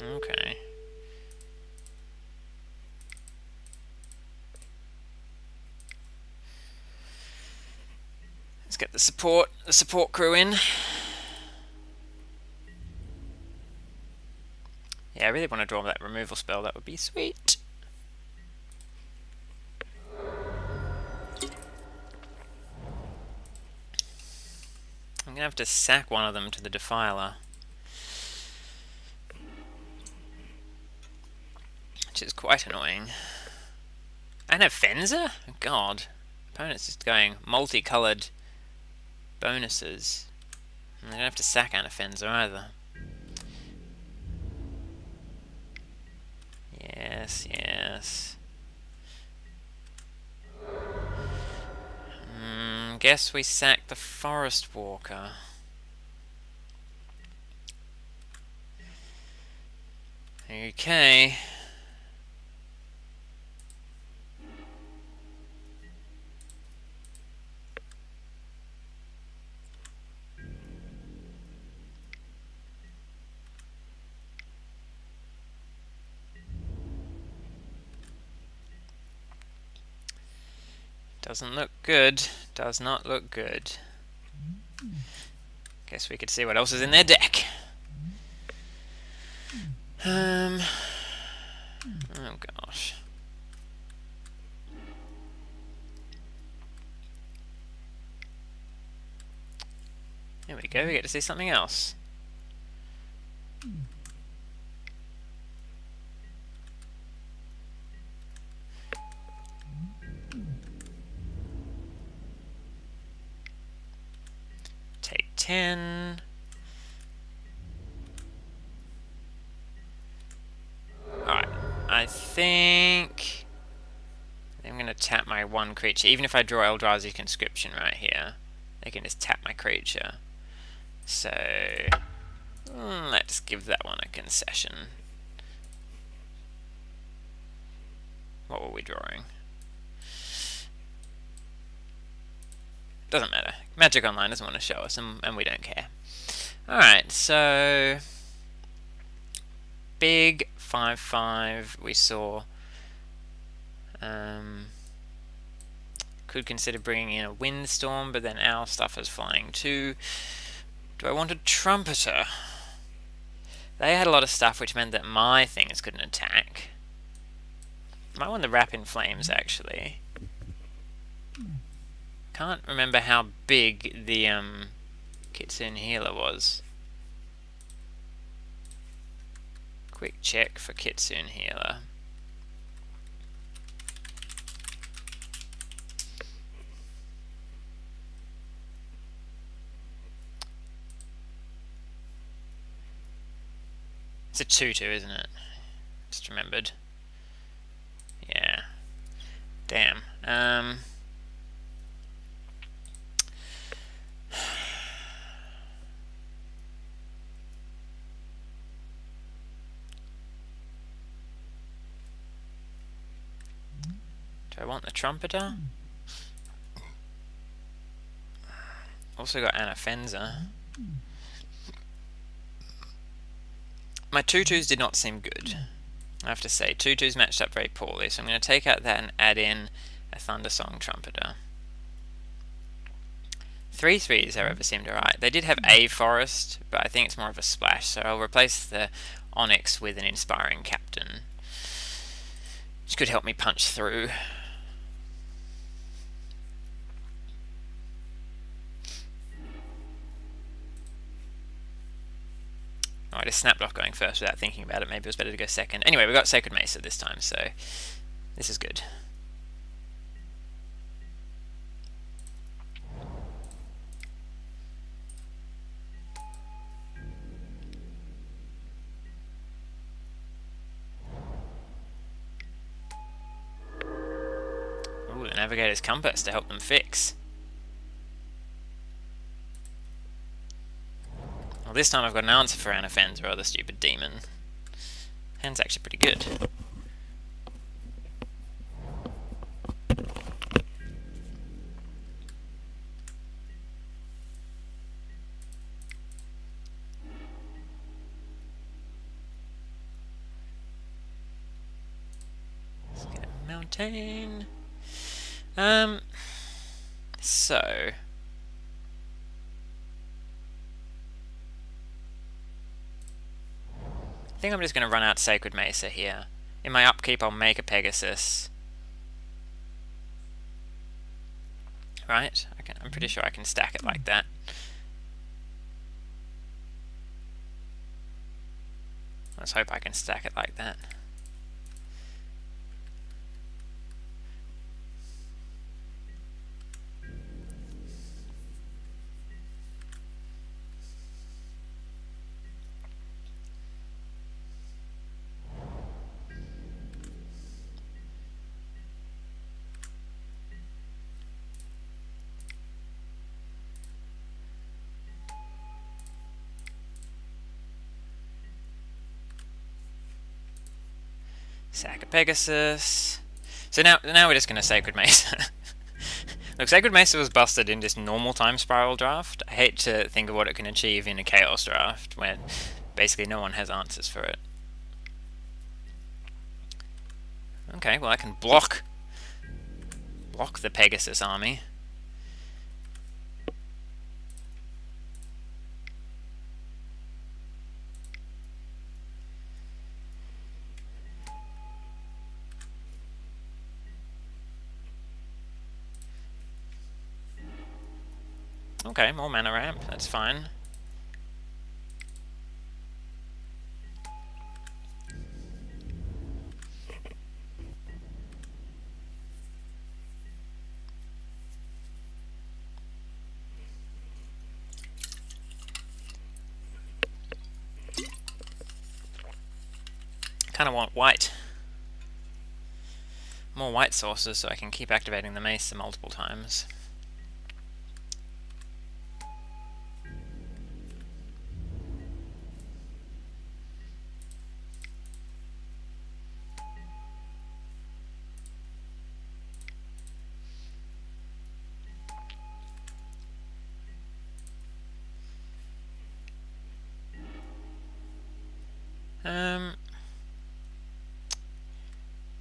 Okay. Let's get the support crew in. Yeah, I really want to draw that removal spell. That would be sweet. I'm gonna have to sack one of them to the Defiler, which is quite annoying. And a Fencer? God. Opponent's just going multicolored bonuses. And I don't have to sack and a Fencer either. Yes, yes. Guess we sack the Forest Walker. Okay. Doesn't look good. Does not look good. Guess we could see what else is in their deck. Oh gosh. There we go, we get to see something else. Take 10. Alright, I think I'm going to tap my one creature. Even if I draw Eldrazi Conscription right here, they can just tap my creature. So let's give that one a concession. What were we drawing? Doesn't matter. Magic Online doesn't want to show us, and we don't care. Alright, so big 5/5 we saw. Could consider bringing in a Windstorm, but then our stuff is flying too. Do I want a Trumpeter? They had a lot of stuff which meant that my things couldn't attack. Might want the Wrap in Flames, actually. Can't remember how big the Kitsune Healer was. Quick check for Kitsune Healer. It's a 2/2, isn't it? Just remembered. Yeah. Damn. Do I want the Trumpeter? Also got Anafenza. My 2/2s did not seem good. I have to say, 2/2s matched up very poorly, so I'm going to take out that and add in a Thundersong Trumpeter. 3/3s, however, seemed alright. They did have a Forest, but I think it's more of a splash, so I'll replace the Onyx with an Inspiring Captain, which could help me punch through. Oh, I just snapped off going first without thinking about it. Maybe it was better to go second. Anyway, we got Sacred Mesa this time, so this is good. Ooh, the Navigator's Compass to help them fix. Well, this time I've got an answer for Anafenza or the stupid demon. Hand's actually pretty good. Let's get a mountain. So I think I'm just going to run out Sacred Mesa here. In my upkeep, I'll make a Pegasus. Right? I'm pretty sure I can stack it like that. Let's hope I can stack it like that. Sack a Pegasus. So now we're just going to Sacred Mesa. Look, Sacred Mesa was busted in just normal time Spiral draft. I hate to think of what it can achieve in a Chaos draft, when basically no one has answers for it. Okay, well I can block the Pegasus army. Okay, more mana ramp, that's fine. Kinda want white. more white sources so I can keep activating the mace multiple times.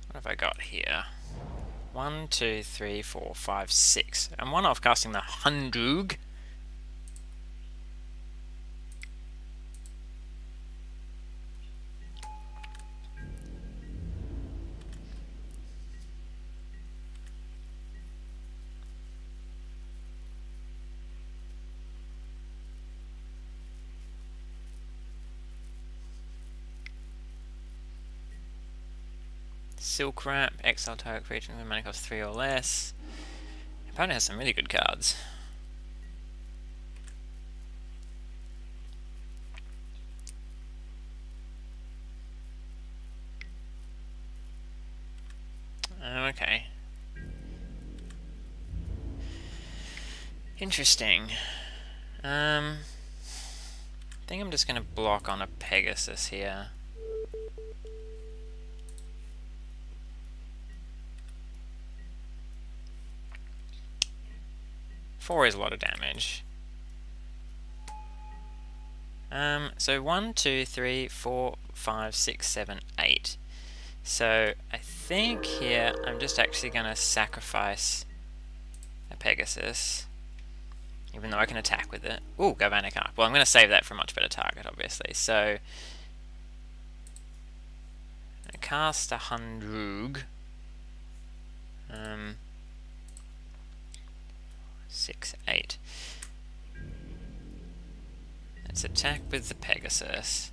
What have I got here? 1, 2, 3, 4, 5, 6. I'm one off casting the Hundrug. Silk Wrap, exile target creature with mana cost 3 or less. Your opponent has some really good cards. Okay. Interesting. I think I'm just going to block on a Pegasus here. Four is a lot of damage. So 1, 2, 3, 4, 5, 6, 7, 8. So I think here I'm just actually going to sacrifice a Pegasus, even though I can attack with it. Ooh, Galvanic Arc. Well, I'm going to save that for a much better target, obviously. So I cast a Hundrug. 6, 8. Let's attack with the Pegasus.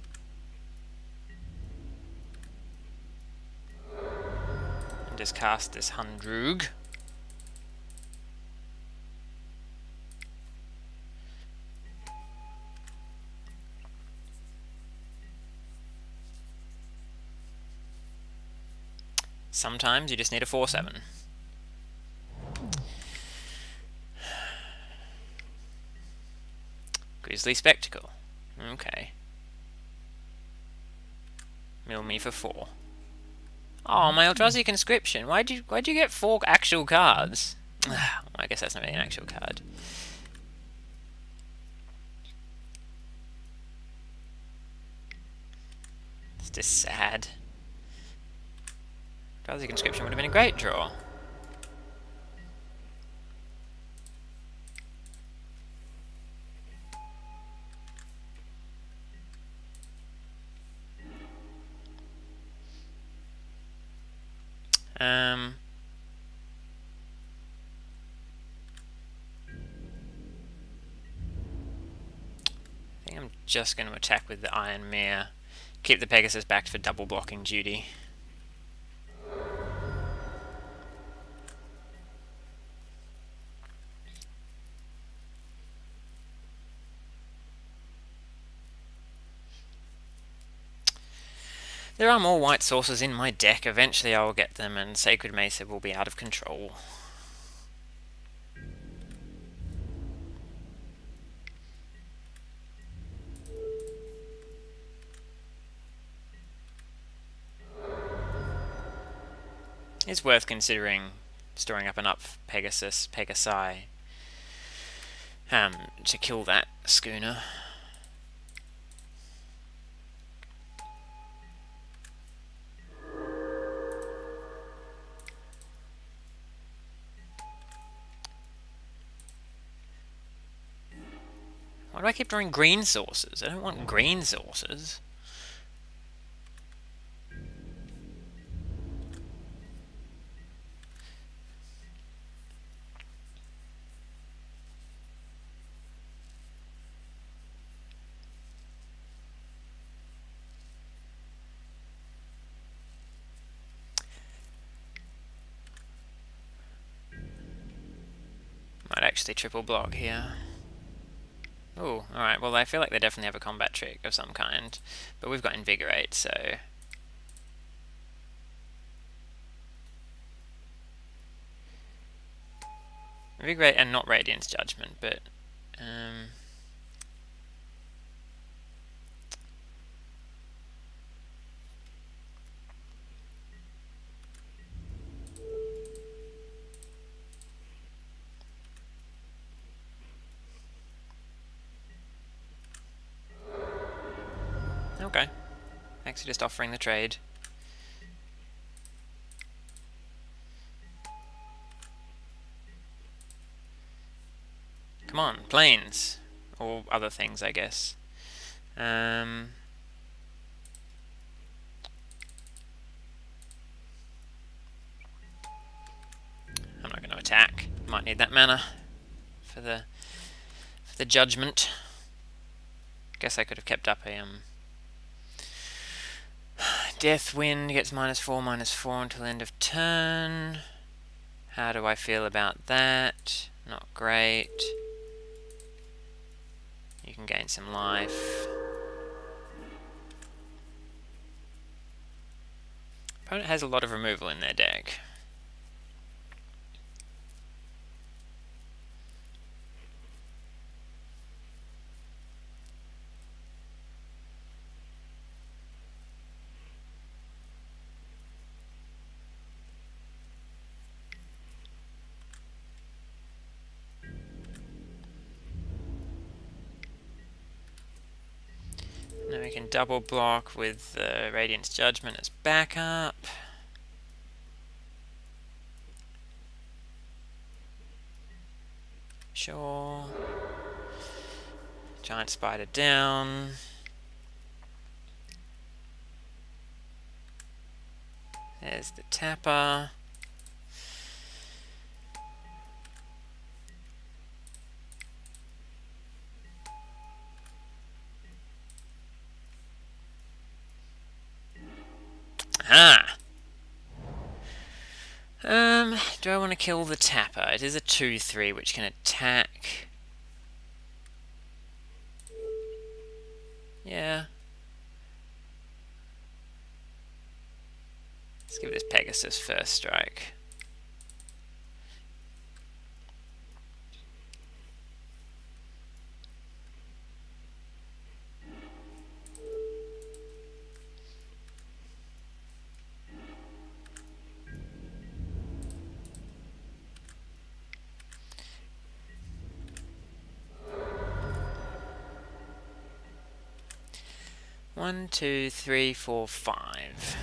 And just cast this Hundrug. Sometimes you just need a 4/7. Grizzly Spectacle. Okay. Mill me for 4. Oh, my Eldrazi Conscription. Why'd you get 4 actual cards? I guess that's not really an actual card. It's just sad. Eldrazi Conscription would have been a great draw. I think I'm just going to attack with the Iron Mare. Keep the Pegasus back for double blocking duty. There are more white sources in my deck. Eventually I will get them and Sacred Mesa will be out of control. It's worth considering storing up enough Pegasi, to kill that schooner. Why do I keep drawing green sources? I don't want green sources. Might actually triple block here. Oh, alright, well I feel like they definitely have a combat trick of some kind, but we've got Invigorate, so... Maybe great and not Radiant's Judgment, but okay. Thanks for just offering the trade. Come on, planes. Or other things, I guess. I'm not going to attack. Might need that mana for the judgment. Guess I could have kept up a Death Wind gets -4/-4 until end of turn. How do I feel about that? Not great. You can gain some life. Opponent has a lot of removal in their deck. Now we can double block with Radiant's Judgment as backup. Sure. Giant Spider down. There's the tapper. Ah! Do I want to kill the tapper? It is a 2/3 which can attack. Yeah. Let's give this Pegasus first strike. One, two, three, four, five.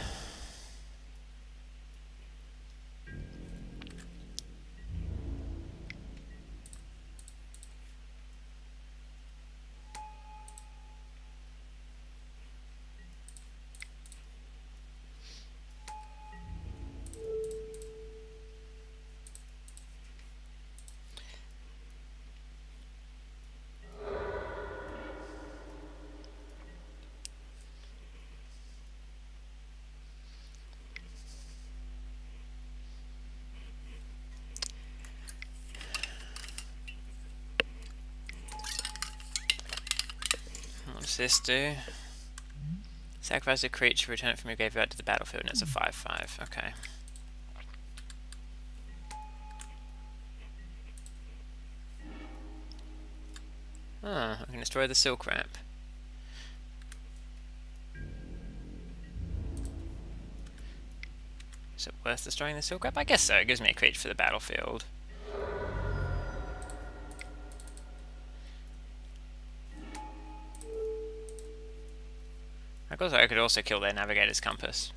What does this do? Sacrifice a creature, return it from your graveyard to the battlefield, and it's a 5/5. Okay. Oh, I can destroy the Silk Wrap. Is it worth destroying the Silk Wrap? I guess so. It gives me a creature for the battlefield. Of course, I could also kill their Navigator's Compass.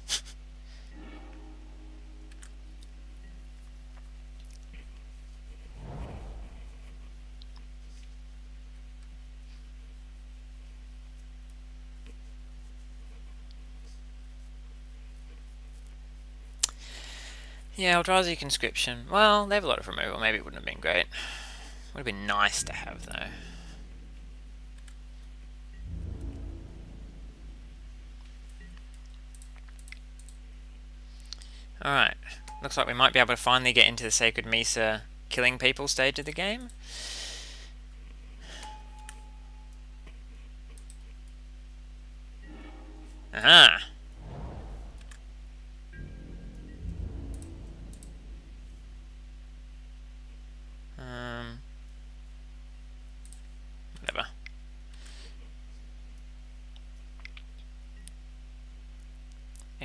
Yeah, Eldrazi Conscription. Well, they have a lot of removal. Maybe it wouldn't have been great. Would have been nice to have, though. Alright. Looks like we might be able to finally get into the Sacred Mesa killing people stage of the game. Aha!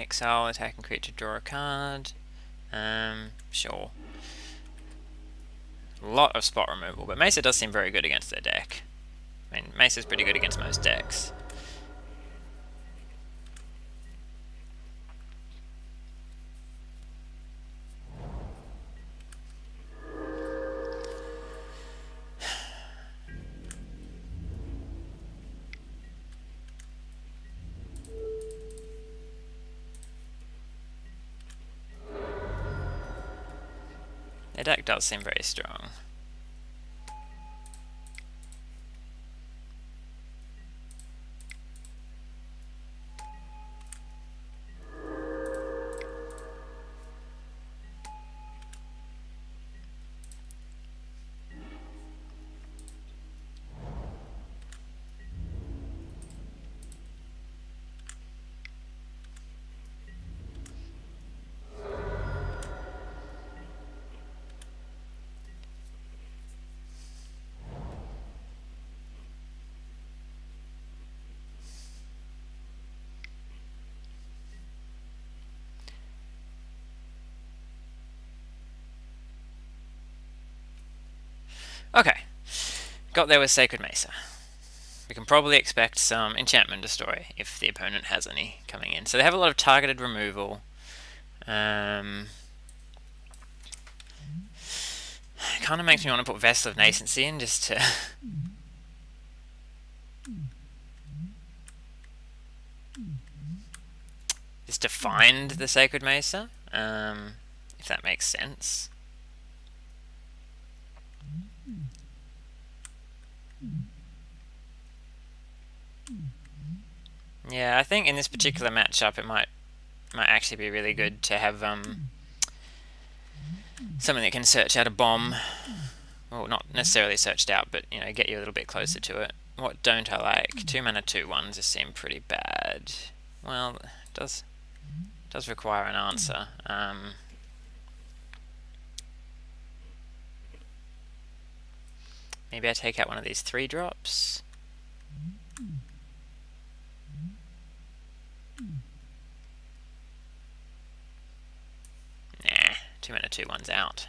exile attacking creature, draw a card. Sure. A lot of spot removal, but Mesa does seem very good against their deck. I mean, Mesa's pretty good against most decks. Their deck does seem very strong. Okay, got there with Sacred Mesa. We can probably expect some Enchantment Destroy if the opponent has any coming in. So they have a lot of targeted removal. Kind of makes me want to put Vessel of Nascency in just to just to find the Sacred Mesa, if that makes sense. Yeah, I think in this particular matchup it might actually be really good to have something that can search out a bomb. Well, not necessarily searched out, but you know, get you a little bit closer to it. What don't I like? 2 mana 2/1s just seem pretty bad. Well, it does require an answer. Maybe I take out one of these 3-drops. Nah, 2 mana 2/1s out.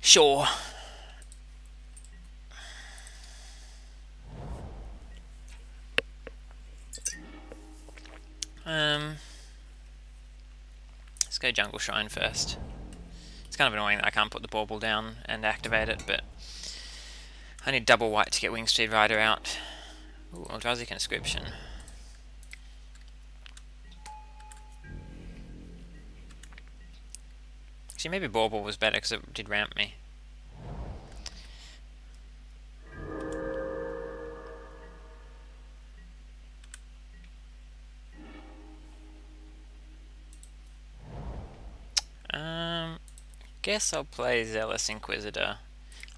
Sure. Let's go Jungle Shrine first. It's kind of annoying that I can't put the bauble down and activate it, but I need double white to get Wing Speed Rider out. Ooh, Eldrazi Conscription. Actually, maybe bauble was better because it did ramp me. Guess I'll play Zealous Inquisitor.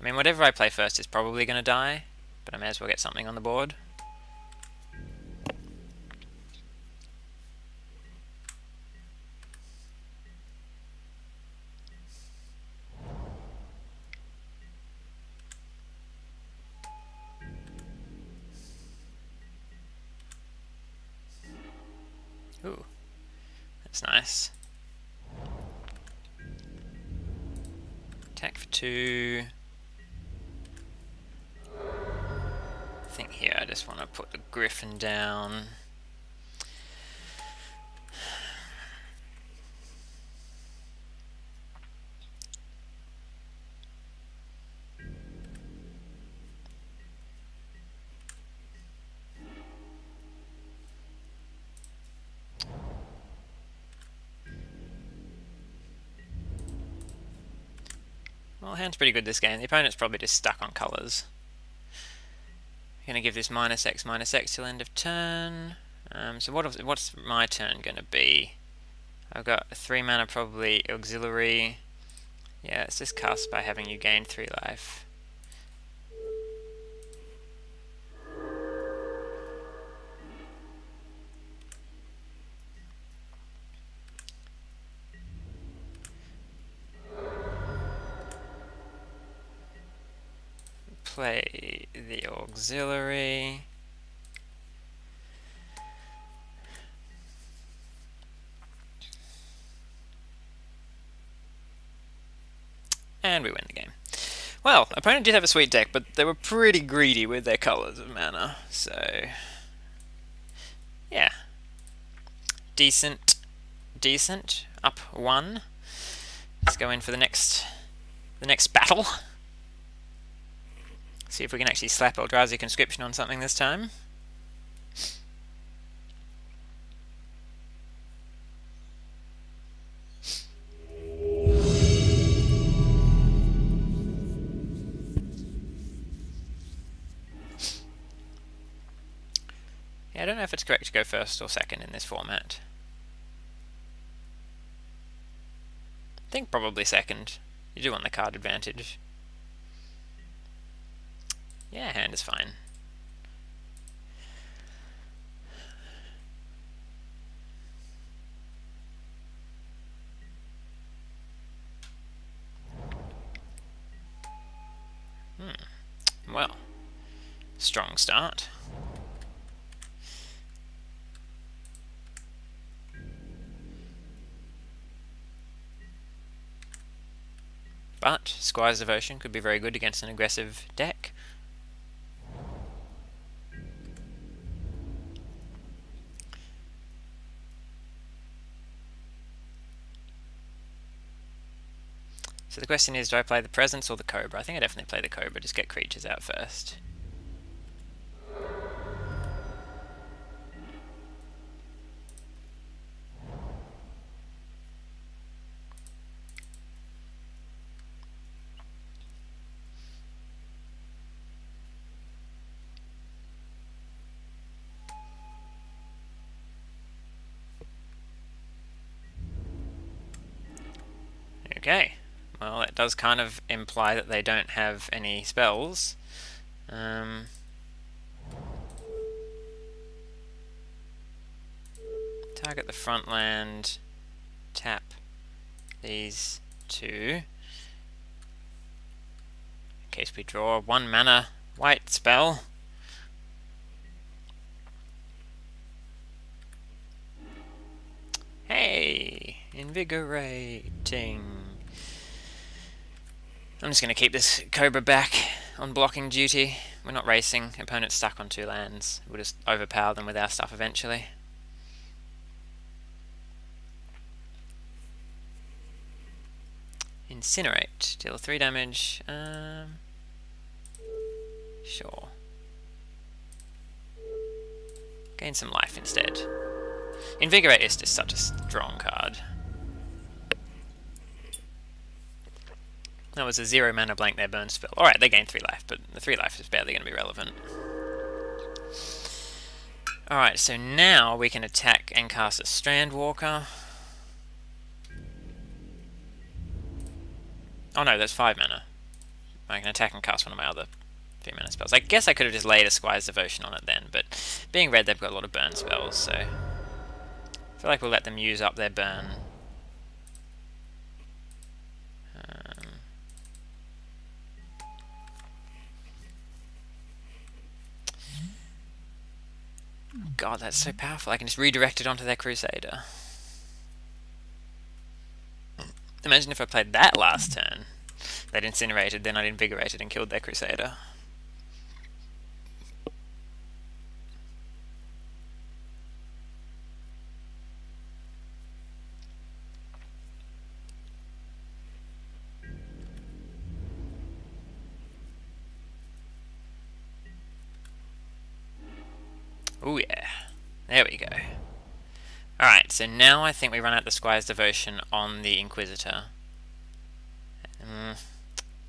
I mean, whatever I play first is probably going to die, but I may as well get something on the board. Ooh, that's nice. Attack for 2. I think here I just want to put the Griffin down. Well, hand's pretty good this game. The opponent's probably just stuck on colours. Going to give this -X till end of turn. So what's my turn going to be? I've got 3 mana, probably Auxiliary. Yeah, it's just cast by having you gain 3 life. play the auxiliary. And we win the game. Well, opponent did have a sweet deck, but they were pretty greedy with their colours of mana, so yeah. Decent. Up 1. Let's go in for the next battle. See if we can actually slap Eldrazi Conscription on something this time. Yeah, I don't know if it's correct to go first or second in this format. I think probably second. You do want the card advantage. Yeah, hand is fine. Well, strong start. But Squire's Devotion could be very good against an aggressive deck. So the question is, do I play the Presence or the Cobra? I think I definitely play the Cobra, just get creatures out first. Okay, well that does kind of imply that they don't have any spells. Target the front land, tap these two. In case we draw 1 mana white spell. Hey, invigorating. I'm just going to keep this Cobra back on blocking duty. We're not racing. Opponent's stuck on 2 lands. We'll just overpower them with our stuff eventually. Incinerate. Deal 3 damage. Sure. Gain some life instead. Invigorate is just such a strong card. That was a 0 mana blank there, burn spell. Alright, they gain 3 life, but the 3 life is barely going to be relevant. Alright, so now we can attack and cast a Strandwalker. Oh no, that's 5 mana. I can attack and cast one of my other 3 mana spells. I guess I could have just laid a Squire's Devotion on it then, but being red they've got a lot of burn spells, so I feel like we'll let them use up their burn. God, that's so powerful. I can just redirect it onto their Crusader. Imagine if I played that last turn. They'd incinerated, then I'd invigorated and killed their Crusader. Oh yeah, there we go. Alright, so now I think we run out the Squire's Devotion on the Inquisitor.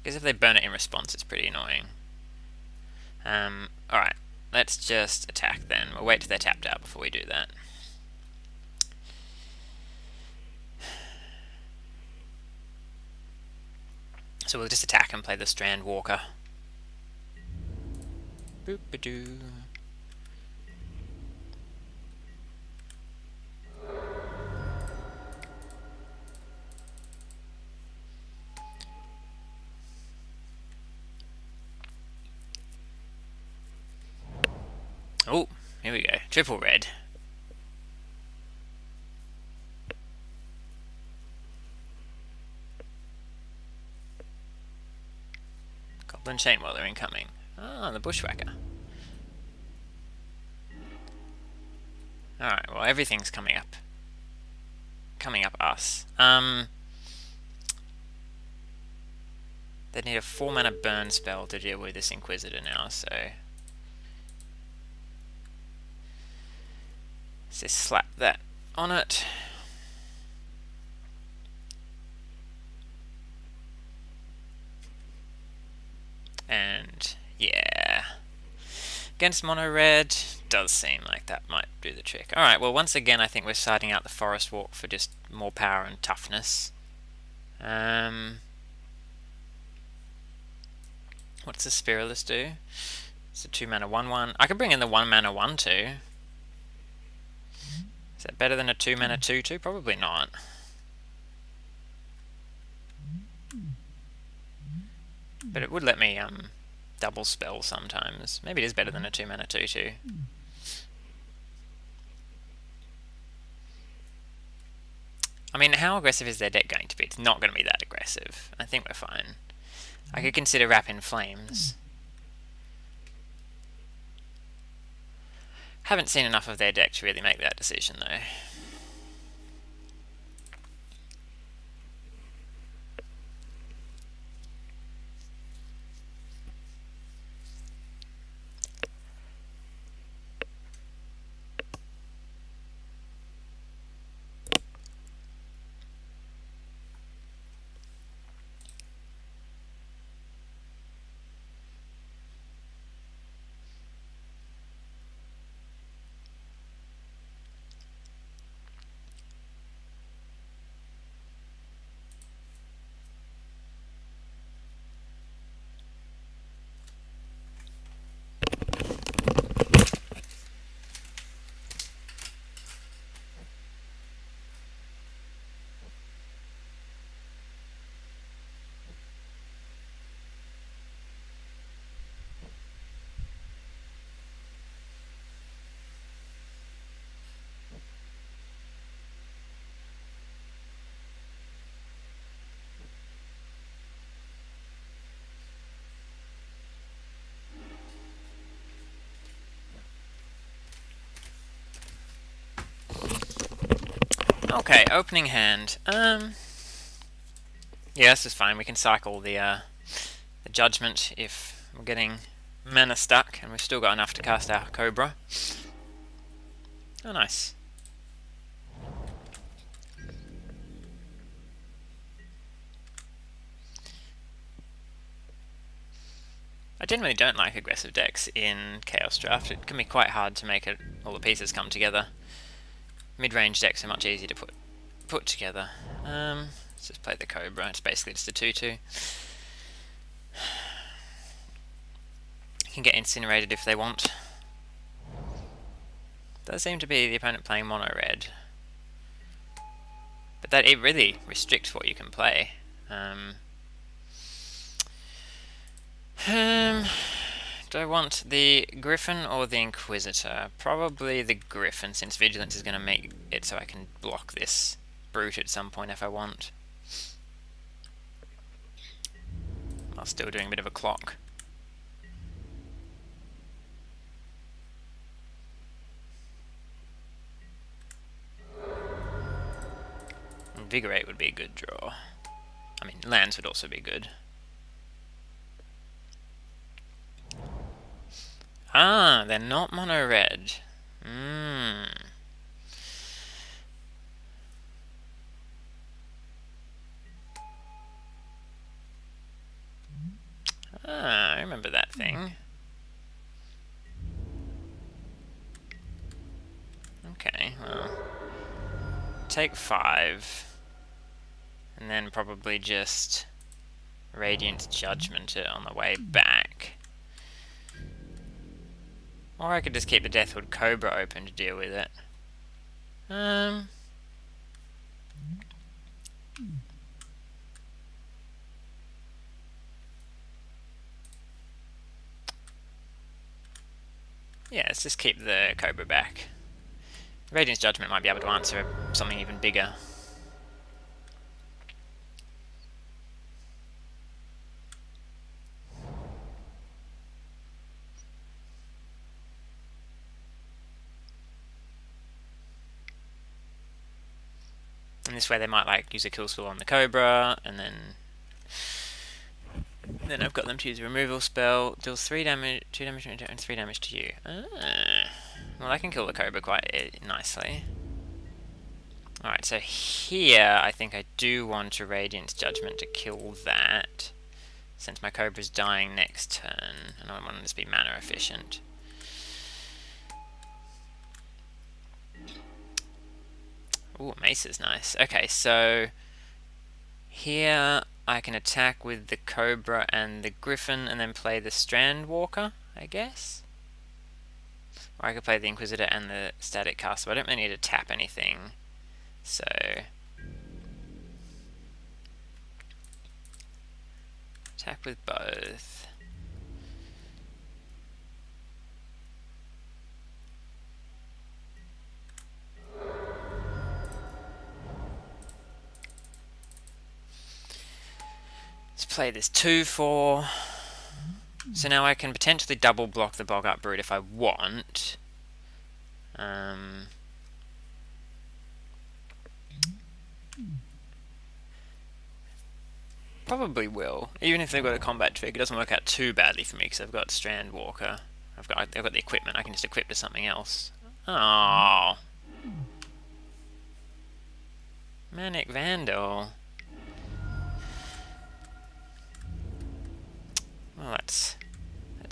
Because if they burn it in response, it's pretty annoying. Alright, let's just attack then. We'll wait till they're tapped out before we do that. So we'll just attack and play the Strandwalker. Boop-a-doo. here we go. Triple red. Goblin Chainwhirler incoming. Ah, the Bushwhacker. Alright, well everything's coming up. Coming up us. They need a 4-mana burn spell to deal with this Inquisitor now, so... let's just slap that on it. And yeah, against mono red, does seem like that might do the trick. Alright, well once again I think we're siding out the Forest Walk for just more power and toughness. What's the Spirillus do? It's a 2-mana 1/1. I could bring in the 1-mana 1/2. Is that better than a 2-mana 2/2? Probably not. But it would let me double spell sometimes. Maybe it is better than a 2-mana 2/2. I mean, how aggressive is their deck going to be? It's not going to be that aggressive. I think we're fine. I could consider Wrap in Flames. Haven't seen enough of their deck to really make that decision though. Okay, opening hand. Yeah, this is fine. We can cycle the Judgment if we're getting mana stuck, and we've still got enough to cast our Cobra. Oh, nice. I generally don't like aggressive decks in Chaos Draft. It can be quite hard to make all the pieces come together. Mid-range decks are much easier to put together. Let's just play the Cobra. It's basically just a 2/2. You can get incinerated if they want. Does seem to be the opponent playing mono red, but that it really restricts what you can play. Do I want the Griffin or the Inquisitor? Probably the Griffin, since Vigilance is going to make it so I can block this Brute at some point if I want. While still doing a bit of a clock. Invigorate would be a good draw. I mean, lands would also be good. Ah, they're not mono red. Ah, I remember that thing. Okay, well, take 5, and then probably just Radiant Judgment it on the way back. Or I could just keep the Deathwood Cobra open to deal with it. Yeah, let's just keep the Cobra back. Radiant's Judgment might be able to answer something even bigger. And this way they might like use a kill spell on the Cobra, and then I've got them to use a removal spell, deals 3 damage, 2 damage and 3 damage to you. Well, I can kill the Cobra quite nicely. Alright, so here I think I do want a Radiant's Judgment to kill that, since my Cobra's dying next turn, and I want this to be mana efficient. Ooh, Mace is nice. Okay, so here I can attack with the Cobra and the Griffin and then play the Strandwalker, I guess? Or I could play the Inquisitor and the Static Caster, but I don't really need to tap anything. So attack with both. Let's play this 2/4. So now I can potentially double block the Bog Up Brute if I want. Probably will. Even if they've got a combat trick, it doesn't work out too badly for me because I've got Strandwalker. I've got the equipment. I can just equip to something else. Oh, Manic Vandal. Well, that's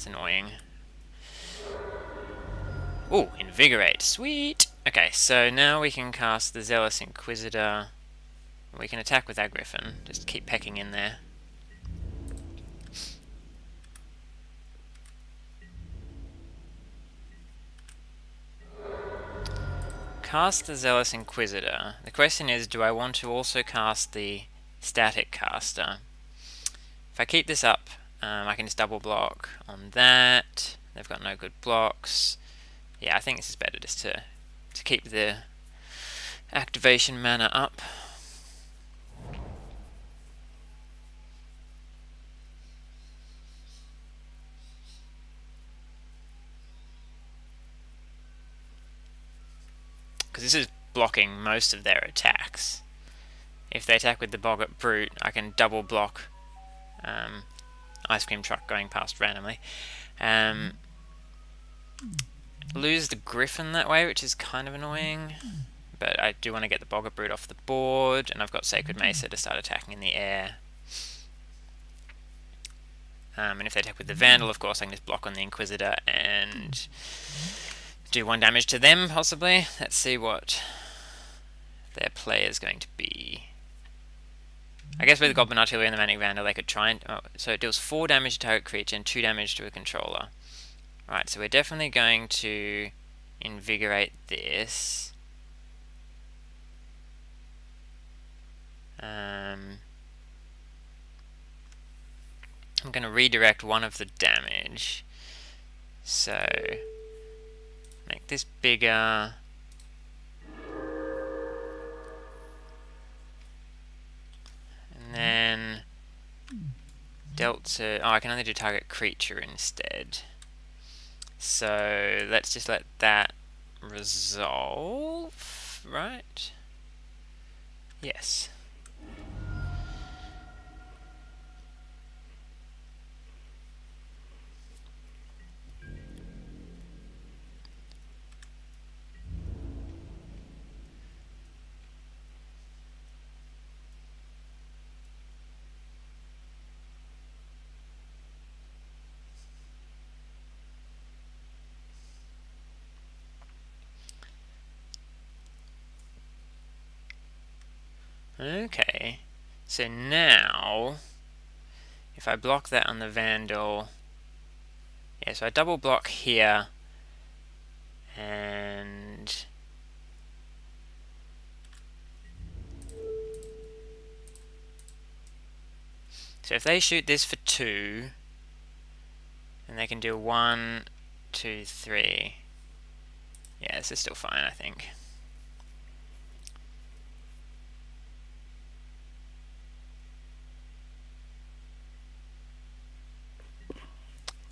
annoying. Ooh, Invigorate. Sweet! Okay, so now we can cast the Zealous Inquisitor. We can attack with our Griffin. Just keep pecking in there. Cast the Zealous Inquisitor. The question is, do I want to also cast the Static Caster? If I keep this up, I can just double block on that. They've got no good blocks. Yeah, I think this is better just to keep the activation mana up. Because this is blocking most of their attacks. If they attack with the Boggart Brute, I can double block Ice Cream Truck going past randomly. Lose the Griffin that way, which is kind of annoying. But I do want to get the Boggart Brute off the board, and I've got Sacred Mesa to start attacking in the air. And if they attack with the Vandal, of course, I can just block on the Inquisitor and do 1 damage to them, possibly. Let's see what their play is going to be. I guess with the Goblin Artillery and the Manic Vandal, they could try and... Oh, so it deals 4 damage to target creature and 2 damage to a controller. Alright, so we're definitely going to invigorate this. I'm going to redirect one of the damage. So, make this bigger. And then Delta. Oh, I can only do target creature instead. So let's just let that resolve, right? Yes. Okay, so now, if I block that on the Vandal, yeah, so I double block here, and so if they shoot this for 2, then they can do 1 2, 3. Yeah, this is still fine, I think.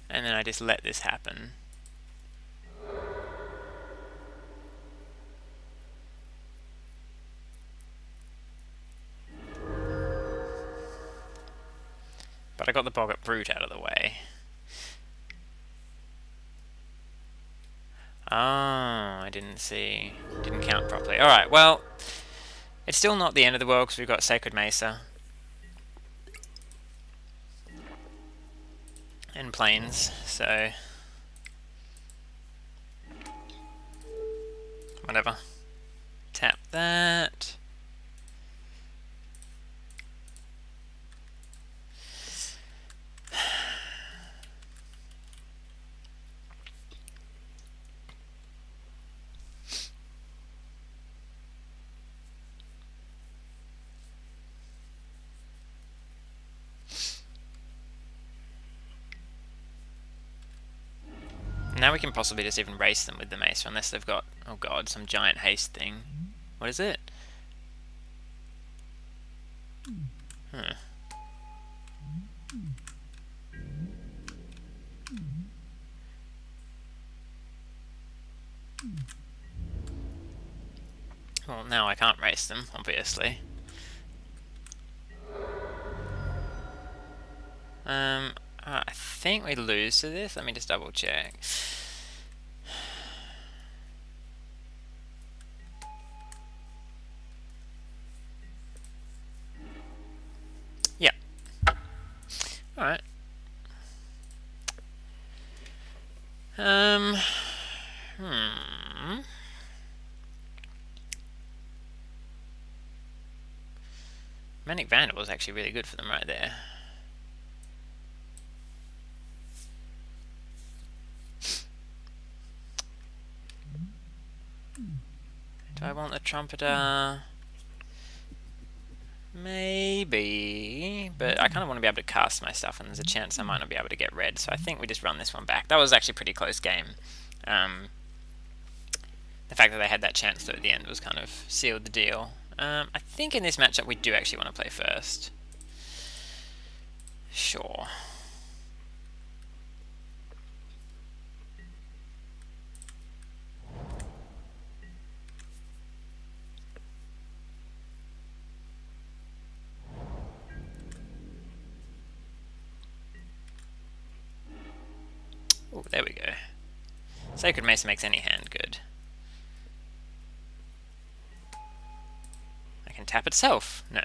And then I just let this happen. But I got the Boggart Brute out of the way. Oh, I didn't see. Didn't count properly. Alright, well, it's still not the end of the world because we've got Sacred Mesa. And Plains, so... whatever. Tap that. Now we can possibly just even race them with the Mace, unless they've got, oh god, some giant haste thing. What is it? Huh. Well, now I can't race them, obviously. I think we lose to this. Let me just double check. Yep. Alright. Manic Vandal is actually really good for them right there. Do I want the Trumpeter? Maybe, but I kind of want to be able to cast my stuff, and there's a chance I might not be able to get red, so I think we just run this one back. That was actually a pretty close game. The fact that they had that chance though at the end was kind of sealed the deal. I think in this matchup we do actually want to play first. Sure. Oh, there we go. Sacred Mesa makes any hand good. I can tap itself. No.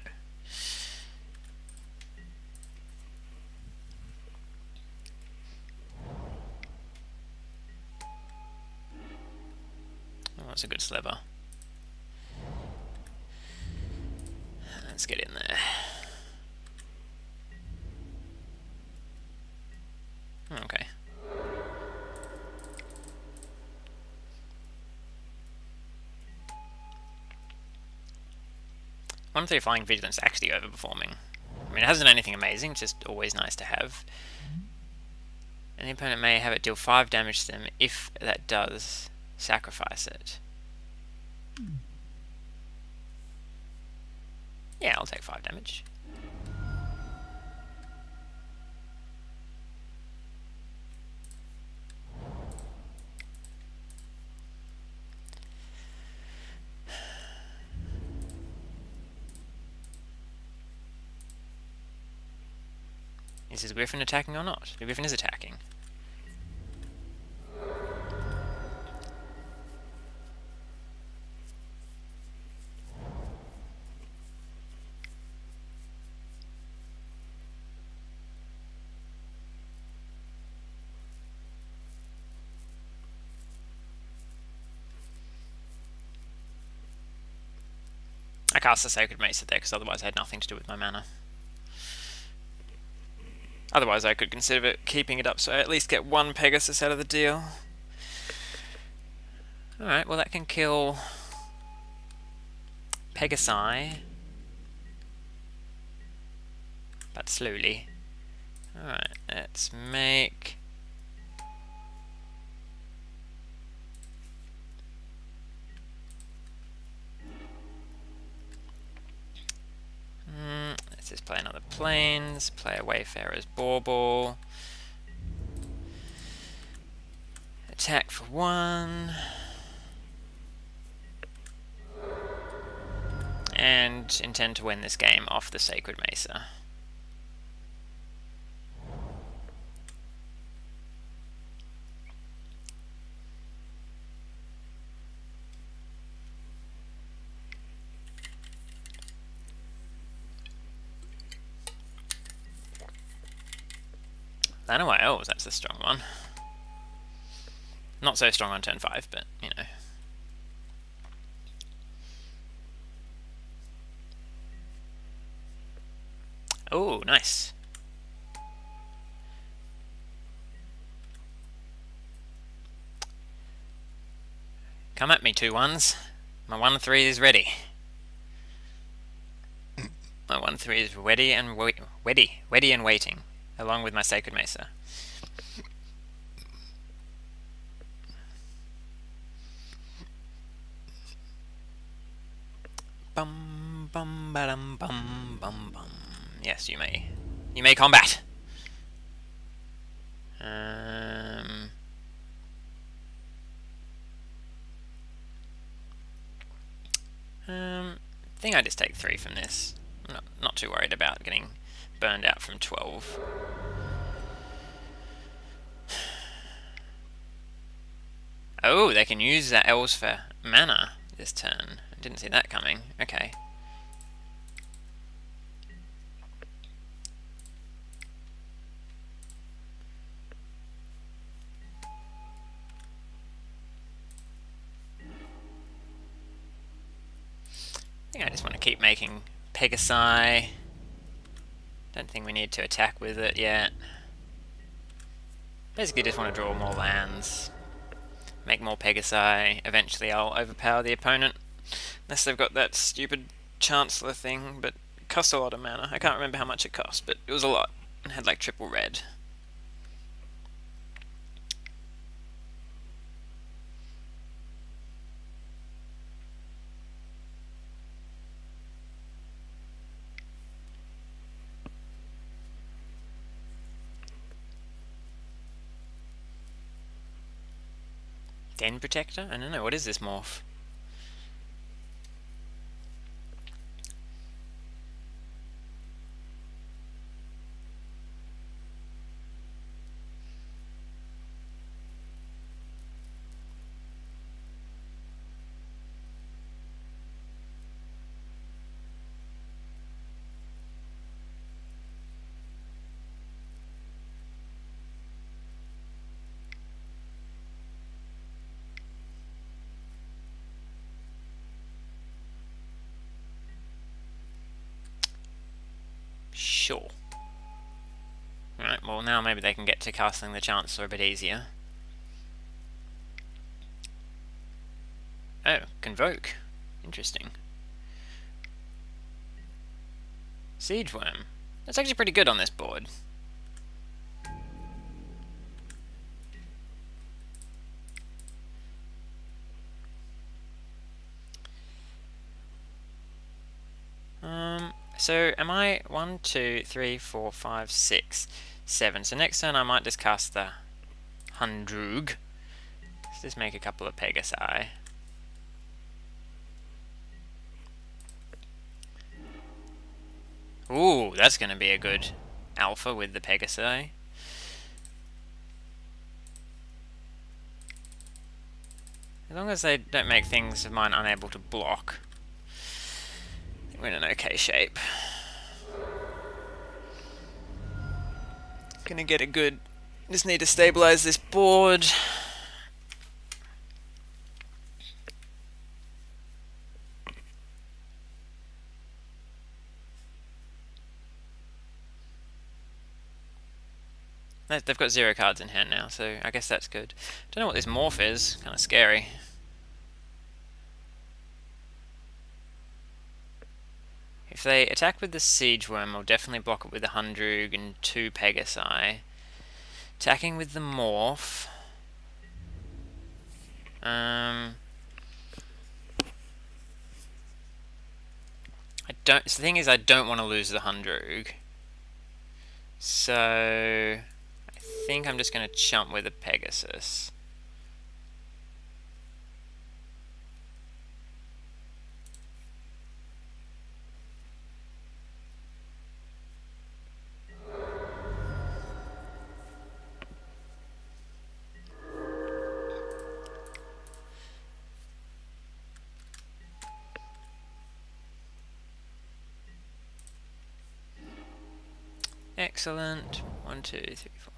Oh, that's a good sliver. Let's get in there. Okay. 1-3 Flying Vigilance actually overperforming. I mean, it hasn't anything amazing, it's just always nice to have. And the opponent may have it deal 5 damage to them if that does sacrifice it. Yeah, I'll take 5 damage. Is his Griffin attacking or not? The Griffin is attacking. I cast the Sacred Mesa there because otherwise I had nothing to do with my mana. Otherwise I could consider keeping it up so I at least get 1 Pegasus out of the deal. Alright, well that can kill Pegasi. But slowly. Alright, let's make says play another Plains, play a Wayfarer's Bauble. Attack for 1. And intend to win this game off the Sacred Mesa. Llanowar Elves, that's a strong one. Not so strong on turn 5, but, you know. Oh, nice. Come at me, 2/1s. My 1/3 is ready. My 1/3 is ready and waiting, along with my Sacred Mesa. Bum bum ba-dum bum bum bum. Yes, you may. You may combat. I think I just take 3 from this. I'm not too worried about getting burned out from 12. Oh, they can use that elves for mana this turn. I didn't see that coming. Okay. I think I just want to keep making Pegasi. Don't think we need to attack with it yet. Basically just want to draw more lands. Make more Pegasi. Eventually I'll overpower the opponent. Unless they've got that stupid Chancellor thing, but it costs a lot of mana. I can't remember how much it cost, but it was a lot. It had like triple red. Den Protector? I don't know, what is this morph? Sure. Alright, well now maybe they can get to casting the Chancellor a bit easier. Oh, Convoke. Interesting. Siege Worm. That's actually pretty good on this board. So am I 1, 2, 3, 4, 5, 6, 7. So next turn I might just cast the Hundrug. Let's just make a couple of Pegasi. Ooh, that's going to be a good alpha with the Pegasi. As long as they don't make things of mine unable to block, I think we're in an okay shape. Gonna get a good... Just need to stabilize this board. They've got 0 cards in hand now, so I guess that's good. Don't know what this morph is. Kind of scary. If they attack with the Siege Worm, I'll definitely block it with the Hundrug and 2 Pegasi. Attacking with the morph. The thing is, I don't want to lose the Hundroog. So I think I'm just going to chump with a Pegasus. Excellent. 1, 2, 3, 4.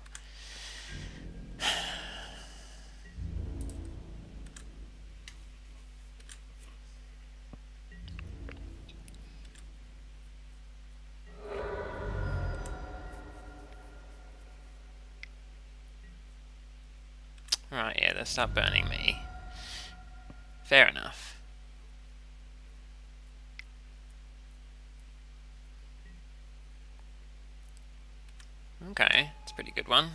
Right, yeah, they'll start burning me. Fair enough. Okay, it's a pretty good one.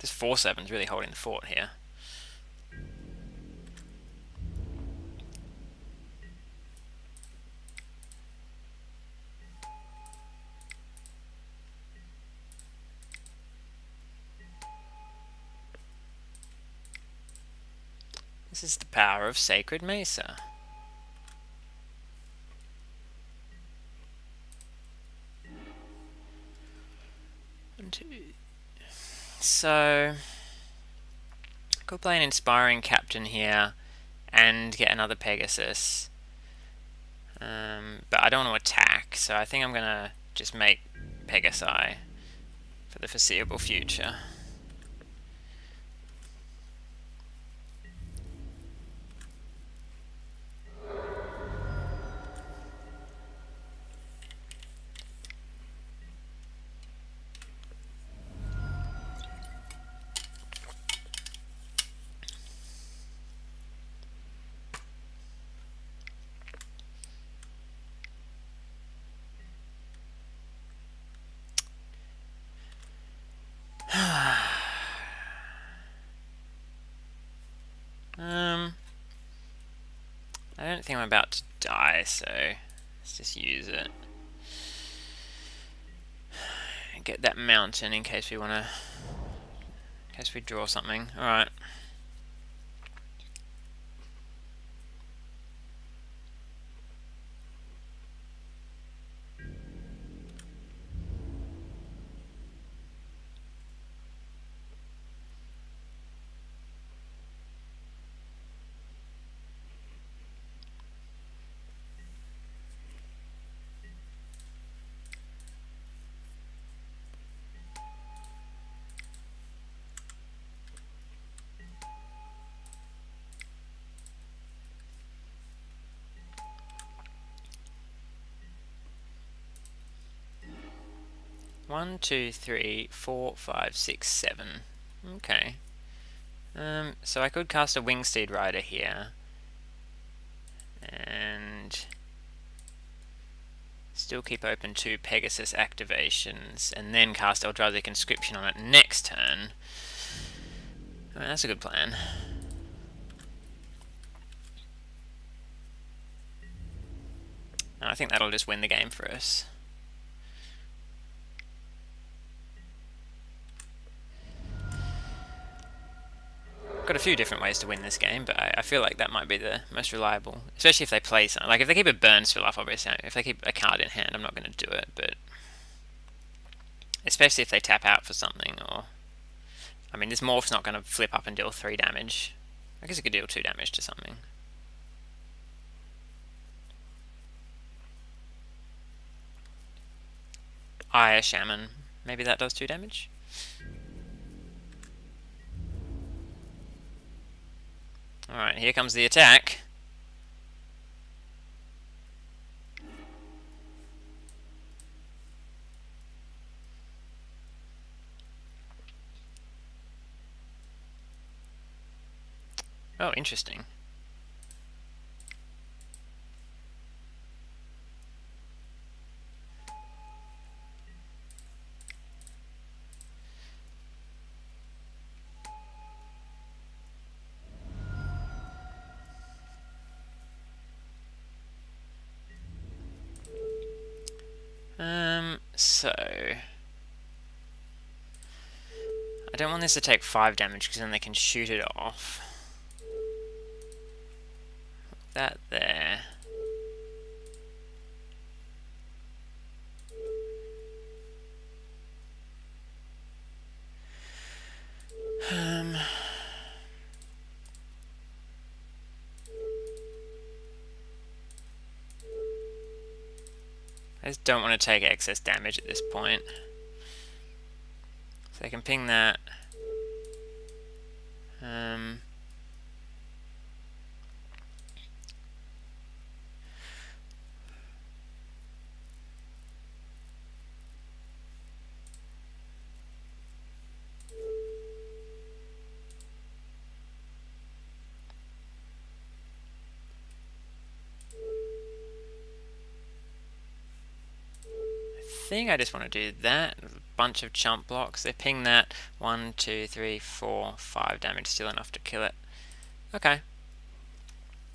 This 4/7's really holding the fort here. This is the power of Sacred Mesa. One, two. So I could play an Inspiring Captain here and get another Pegasus. But I don't want to attack, so I think I'm going to just make Pegasi for the foreseeable future. I don't think I'm about to die, so let's just use it. And get that mountain in case we want to... in case we draw something. Alright. One, two, three, 4, 5, 6, 7. Okay. So I could cast a Wingsteed Rider here. And still keep open 2 Pegasus activations, and then cast Eldrazi Inscription on it next turn. I mean, that's a good plan. And I think that'll just win the game for us. Got a few different ways to win this game, but I feel like that might be the most reliable. Especially if they play something. Like, if they keep a burn spell up, obviously. If they keep a card in hand, I'm not going to do it, but... especially if they tap out for something, or... I mean, this Morph's not going to flip up and deal 3 damage. I guess it could deal 2 damage to something. Aya Shaman. Maybe that does 2 damage? Alright, here comes the attack. Oh, interesting. So I don't want this to take 5 damage because then they can shoot it off. That there. I just don't want to take excess damage at this point. So they can ping that. I think I just want to do that. A bunch of chump blocks. They ping that. 1, 2, 3, 4, 5 damage. Still enough to kill it. Okay.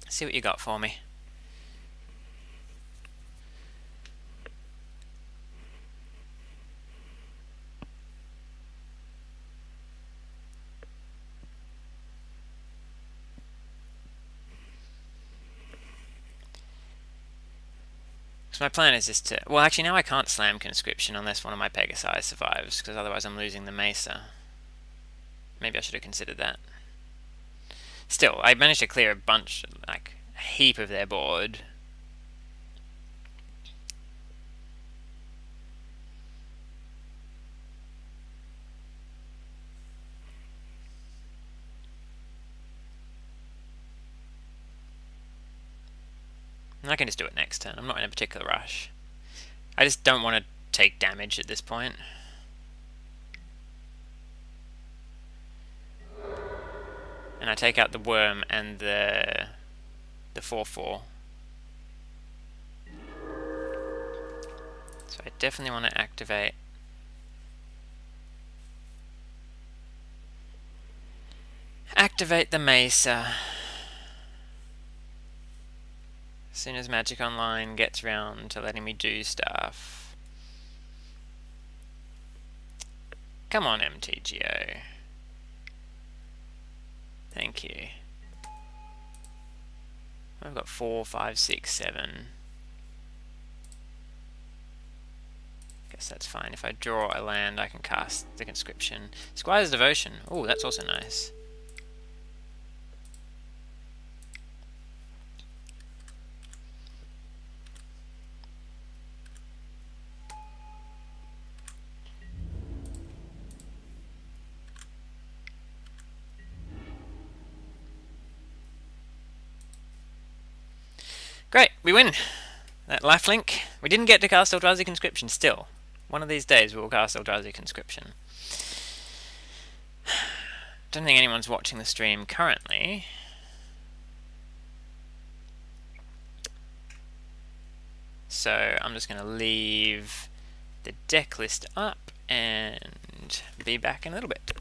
See what you got for me. So my plan is just to... Well, actually, now I can't slam Conscription unless one of my Pegasi survives, because otherwise I'm losing the Mesa. Maybe I should have considered that. Still, I managed to clear a bunch, like, a heap of their board. And I can just do it next turn. I'm not in a particular rush. I just don't want to take damage at this point. And I take out the worm and the 4/4. So I definitely want to activate the Mesa. As soon as Magic Online gets round to letting me do stuff. Come on, MTGO. Thank you. I've got 4, 5, 6, 7. Guess that's fine. If I draw a land, I can cast the Conscription. Squire's Devotion. Oh, that's also nice. Great, we win! That lifelink. We didn't get to cast Eldrazi Conscription still. One of these days we will cast Eldrazi Conscription. Don't think anyone's watching the stream currently. So I'm just going to leave the deck list up and be back in a little bit.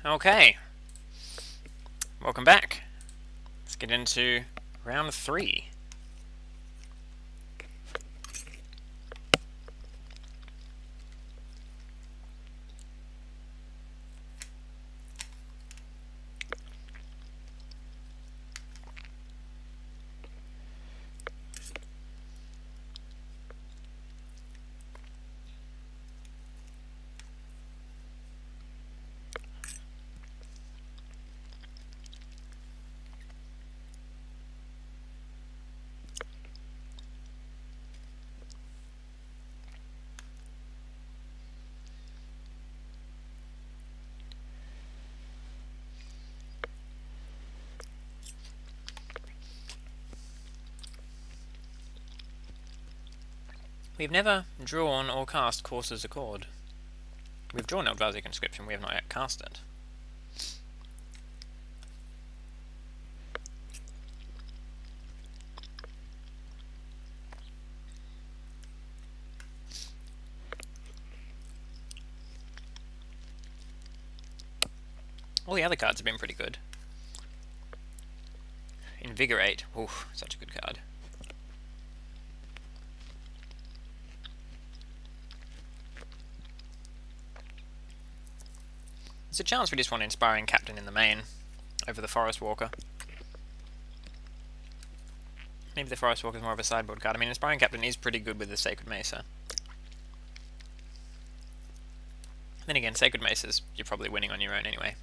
Okay, welcome back. Let's get into round 3. We've never drawn or cast Courser's Accord. We've drawn Eldrazi Conscription, we have not yet cast it. All the other cards have been pretty good. Invigorate, oof, such a good card. There's a chance we just want Inspiring Captain in the main over the Forest Walker. Maybe the Forest Walker is more of a sideboard card. I mean, Inspiring Captain is pretty good with the Sacred Mesa. Then again, Sacred Mesas, you're probably winning on your own anyway.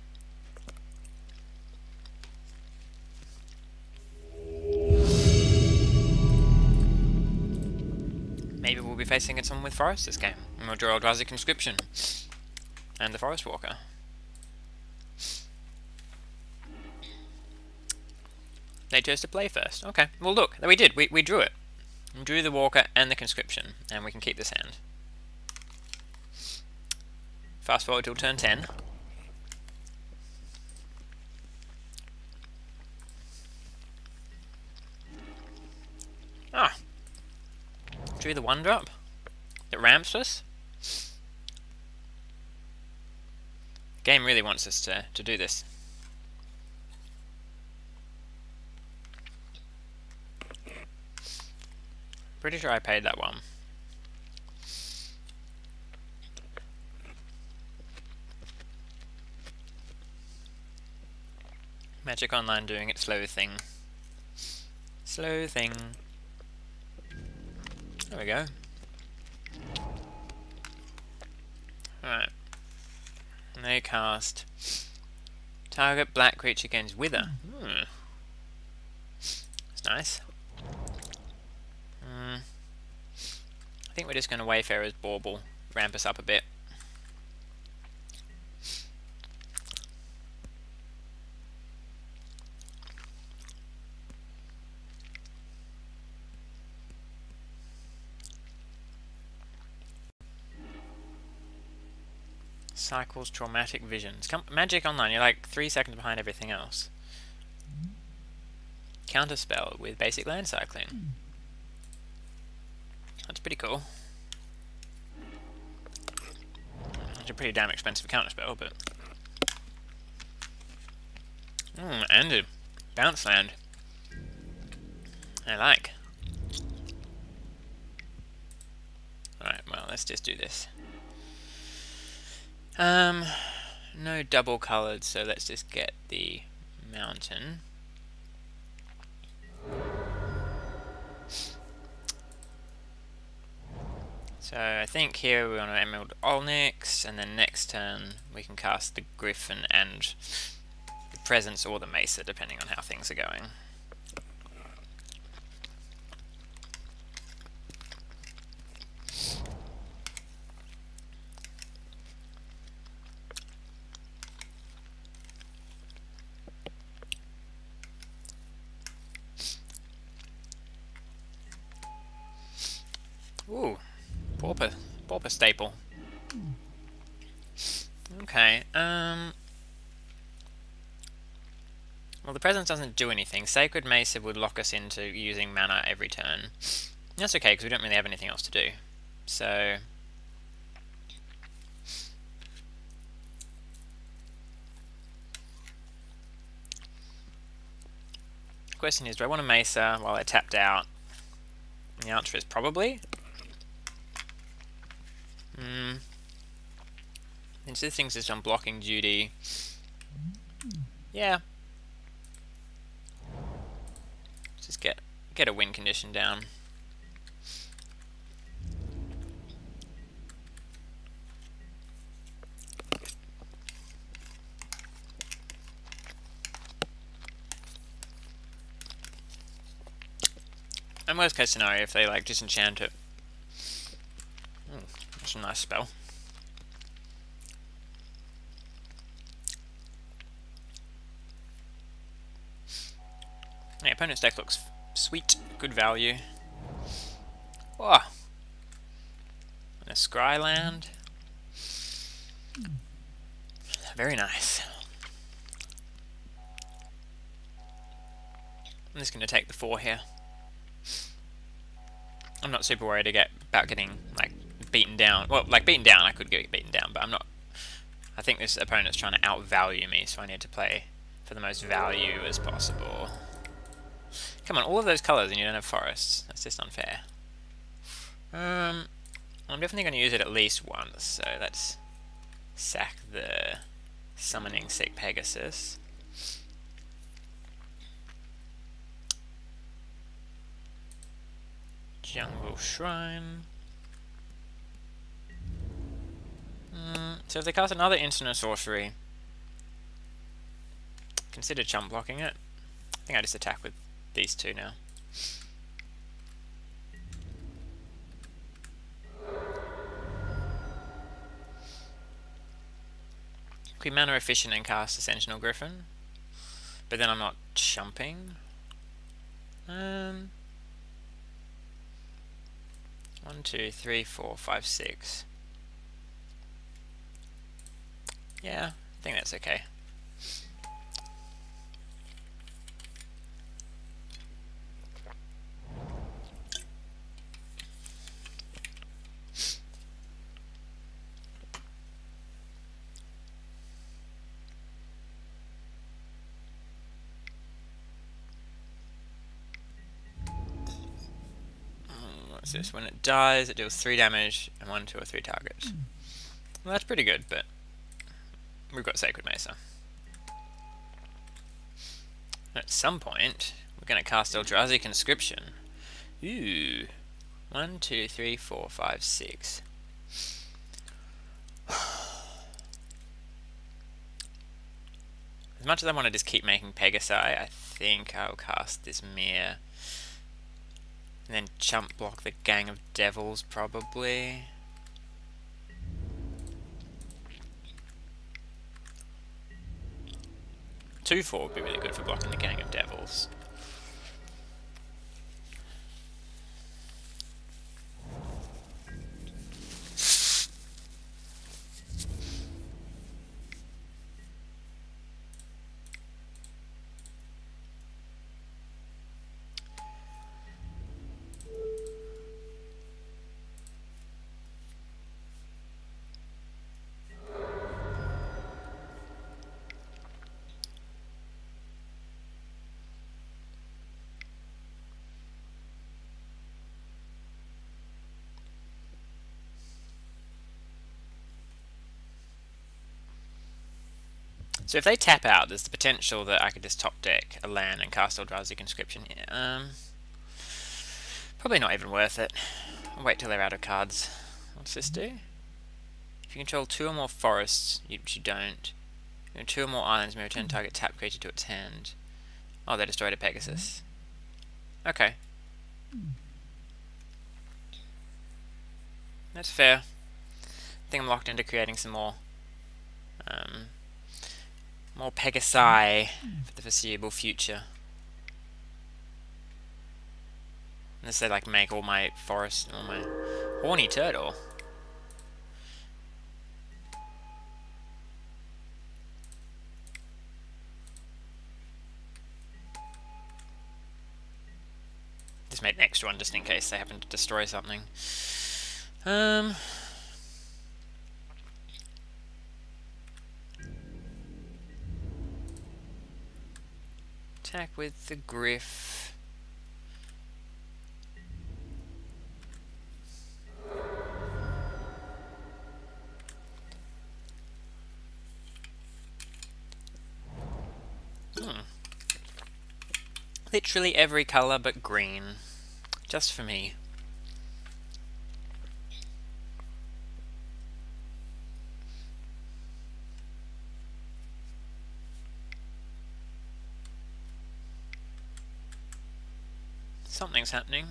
Maybe we'll be facing someone with Forest this game, and we'll draw Eldrazi Conscription and the Forest Walker. They chose to play first. Okay, well look, we did. We drew it. We drew the Walker and the Conscription, and we can keep this hand. Fast forward till turn 10. Ah! Drew the 1-drop that ramps us. Game really wants us to do this. Pretty sure I paid that one. Magic Online doing its slow thing. Slow thing. There we go. Alright. And they cast target black creature gains Wither. That's nice. I think we're just going to Wayfarer's Bauble, ramp us up a bit. Cycles Traumatic Visions. Magic Online, you're like 3 seconds behind everything else. Counterspell with basic land cycling. That's pretty cool. It's a pretty damn expensive counterspell, but... and a bounce land. I like. Alright, well, let's just do this. No double coloured, so let's just get the mountain. So I think here we're on an Emerald Onyx, and then next turn we can cast the Griffin and the Presence or the Mesa, depending on how things are going. Ooh, Pauper staple. Okay, well, the Presence doesn't do anything. Sacred Mesa would lock us into using mana every turn. That's okay, because we don't really have anything else to do. So... question is, do I want a Mesa while I tapped out? And the answer is probably. Since this thing's just on blocking duty. Yeah. Just get a win condition down. And worst case scenario, if they like disenchant it. That's a nice spell. The opponent's deck looks sweet, good value. Oh, and a scry land. Very nice. I'm just going to take the 4 here. I'm not super worried about getting like beaten down. Well, like beaten down, I could get beaten down, but I'm not. I think this opponent's trying to outvalue me, so I need to play for the most value as possible. Come on, all of those colours and you don't have forests. That's just unfair. I'm definitely going to use it at least once, so let's sack the Summoning Sick Pegasus. Jungle Shrine. So if they cast another instant or sorcery, consider chump blocking it. I think I just attack with these two now. Could be mana efficient and cast a Sentinel Griffin, but then I'm not chumping. 1, 2, 3, 4, 5, 6. Yeah, I think that's okay. What's this? When it dies, it deals 3 damage and 1, 2, or 3 targets. Well, that's pretty good, but we've got Sacred Mesa. At some point, we're going to cast Eldrazi Conscription. Ooh. 1, 2, 3, 4, 5, 6. As much as I want to just keep making Pegasi, I think I'll cast this Mirror. And then chump block the Gang of Devils, probably. Two 4 would be really good for blocking the Gang of Devils. So if they tap out, there's the potential that I could just top deck a land and cast Eldrazi Conscription here. Probably not even worth it. I'll wait till they're out of cards. What's this do? If you control 2 or more forests, which you don't, you have 2 or more islands may return target tap creature to its hand. Oh, they destroyed a Pegasus. Okay. That's fair. I think I'm locked into creating some more Pegasi for the foreseeable future. Unless they like make all my forest, all my horny turtle. Just made an extra one just in case they happen to destroy something. Attack with the Griff. Literally every colour but green. Just for me. Something's happening.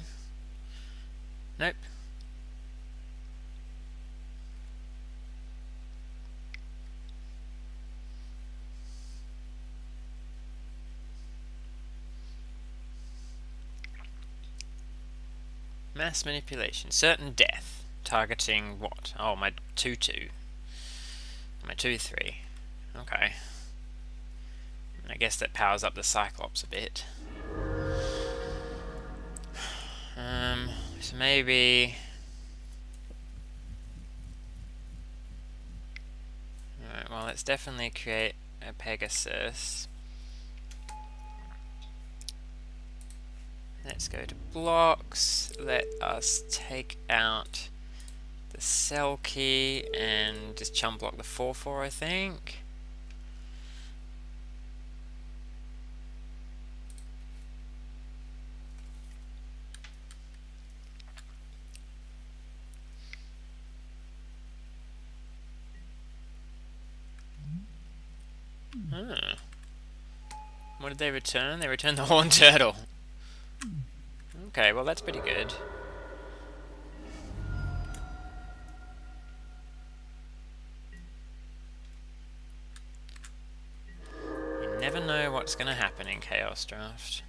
Nope. Mass manipulation. Certain death. Targeting what? Oh, my 2-2. My 2-3. Okay. I guess that powers up the Cyclops a bit. So maybe... Alright, well, let's definitely create a Pegasus. Let's go to blocks. Let us take out the cell key and just chump block the 4-4, I think. What did they return? They returned the Horned Turtle. Okay, well that's pretty good. You never know what's going to happen in Chaos Draft.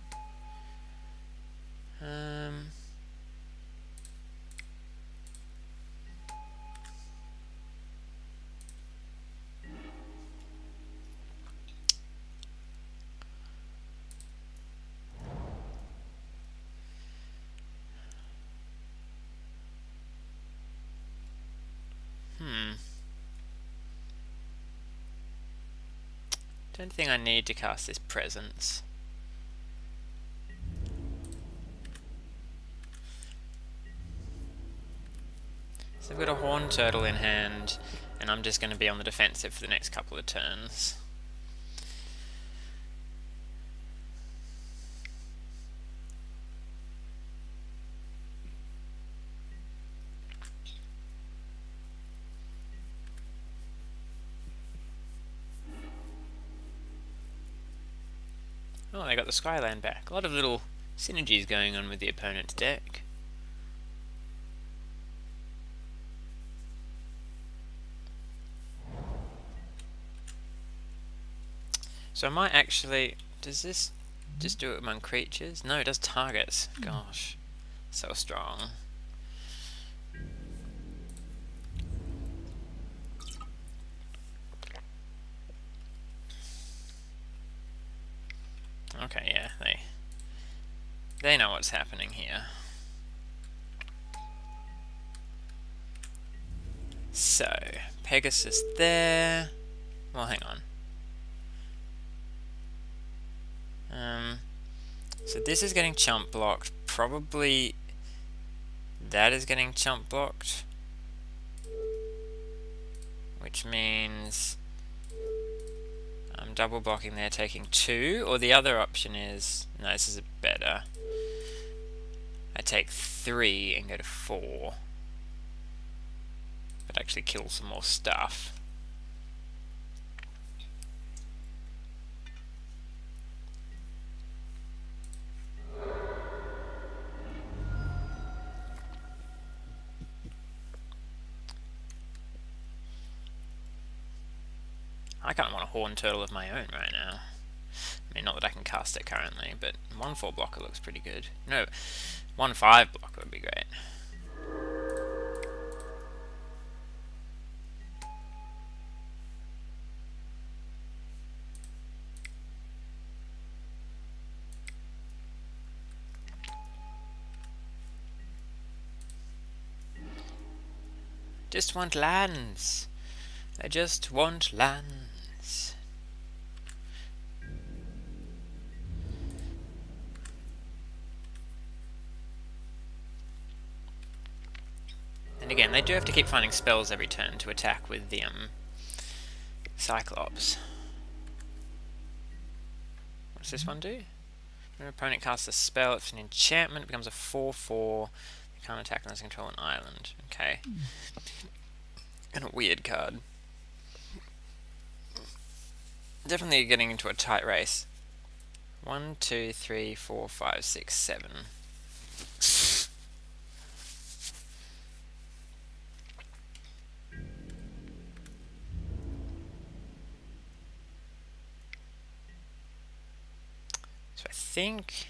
Don't think I need to cast this Presence. So I've got a Horned Turtle in hand, and I'm just going to be on the defensive for the next couple of turns. Oh, they got the Skyland back. A lot of little synergies going on with the opponent's deck. So I might actually... Does this just do it among creatures? No, it does targets. Gosh, so strong. Okay, yeah, they know what's happening here. So, Pegasus there. Well, hang on. So this is getting chump blocked. Probably that is getting chump blocked. Which means I'm double blocking there, taking 2. Or the other option is... No, this is better. I take 3 and go to 4. But actually kill some more stuff. I kind of want a Horned Turtle of my own right now. I mean, not that I can cast it currently, but 1-4 blocker looks pretty good. No, 1-5 blocker would be great. Just want lands. I just want lands. And again, they do have to keep finding spells every turn to attack with the Cyclops. What does this one do? When an opponent casts a spell, it's an enchantment, it becomes a 4/4. They can't attack unless they control an island. Okay. And a weird card. Definitely getting into a tight race. 1, 2, 3, 4, 5, 6, 7. So I think...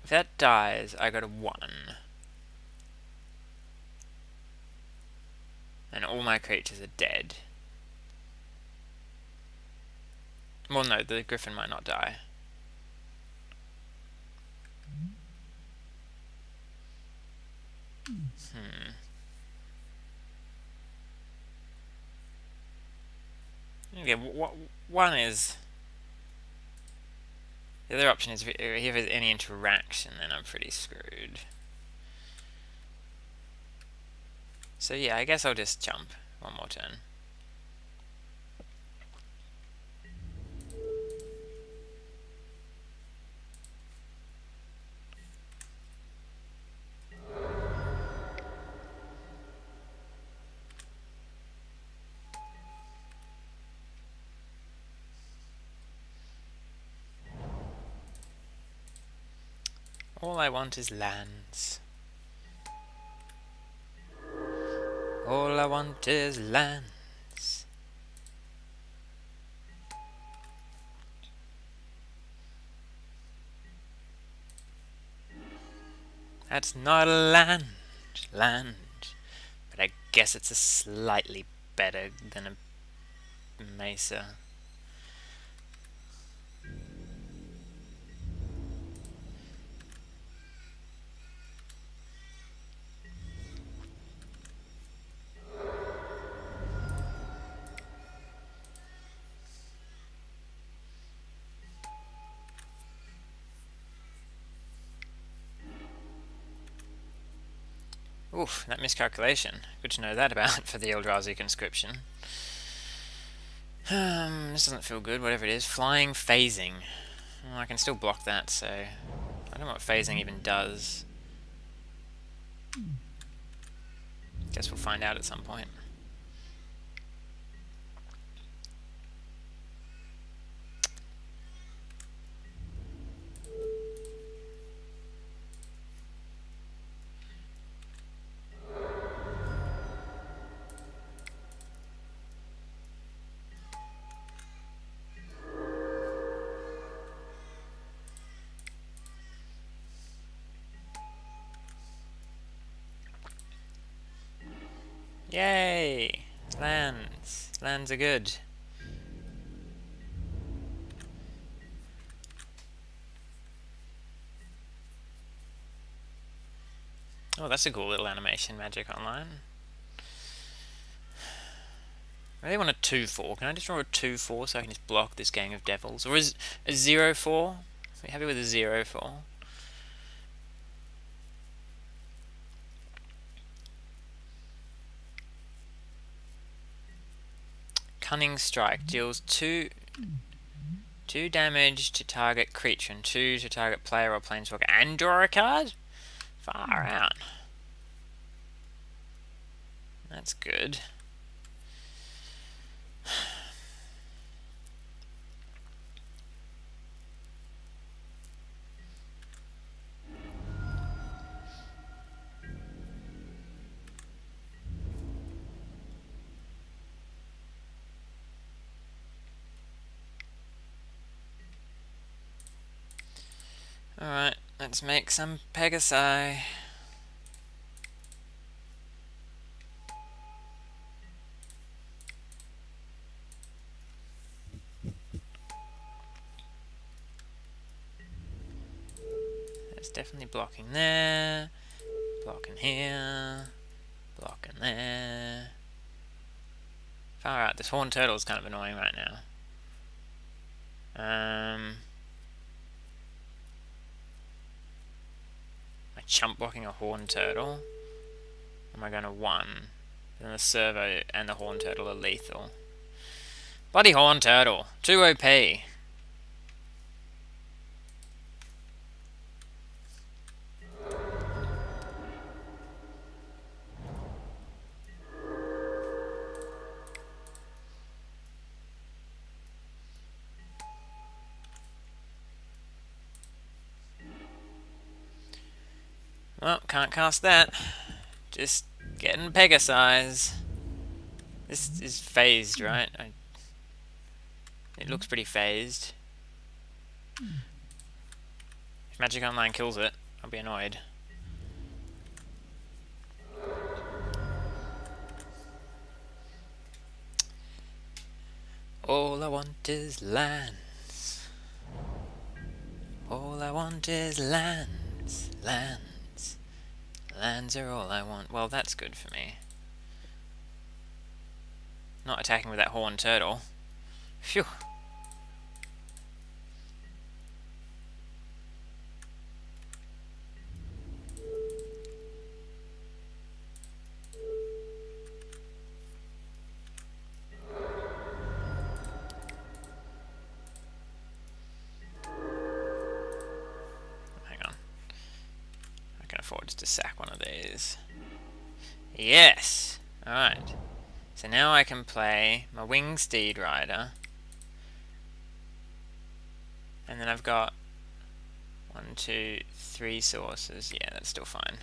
If that dies, I got a 1. And all my creatures are dead. Well, no, the griffin might not die. Okay, one is... The other option is if there's any interaction, then I'm pretty screwed. So yeah, I guess I'll just jump one more turn. All I want is lands. All I want is lands. That's not a land. But I guess it's a slightly better than a mesa. Oof, that miscalculation. Good to know that about for the Eldrazi conscription. This doesn't feel good, whatever it is. Flying phasing. Oh, I can still block that, so... I don't know what phasing even does. Guess we'll find out at some point. Yay! Lands. Lands are good. Oh, that's a cool little animation, Magic Online. I really want a 2/4. Can I just draw a 2/4 so I can just block this gang of devils? Or is a 0/4? Are we happy with a 0/4? Cunning Strike deals 2 damage to target creature and 2 to target player or planeswalker and draw a card? Far out. That's good. Alright, let's make some Pegasi. There's definitely blocking there, blocking here, blocking there. Far out, this horned turtle is kind of annoying right now. chump blocking a horn turtle? Am I going to 1? Then the servo and the horn turtle are lethal. Bloody horn turtle! Too OP! Well, can't cast that. Just getting Pegasize. This is phased, right? It looks pretty phased. If Magic Online kills it, I'll be annoyed. All I want is lands. All I want is lands. Lands. Lands are all I want. Well, that's good for me. Not attacking with that horn turtle. Phew. Hang on. I can afford just to sack one of these. Yes! Alright. So now I can play my Winged Steed Rider. And then I've got 1, 2, 3 sources. Yeah, that's still fine.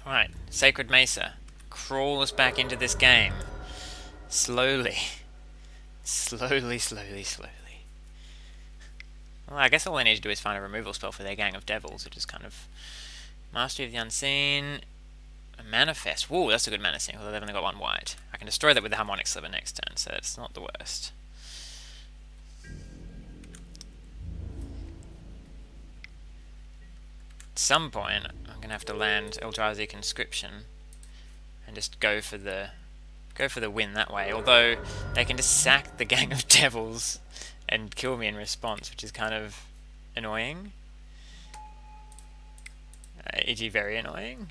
Alright, Sacred Mesa. Crawl us back into this game. Slowly. Slowly, slowly, slowly. Well, I guess all I need to do is find a removal spell for their Gang of Devils, which is kind of... Mastery of the Unseen... A Manifest. Whoa, that's a good mana sink, although they've only got 1 white. I can destroy that with the Harmonic Sliver next turn, so it's not the worst. At some point, I'm going to have to land Eldrazi Conscription and just go for the win that way. Although they can just sack the Gang of Devils and kill me in response, which is kind of annoying. E.g. very annoying.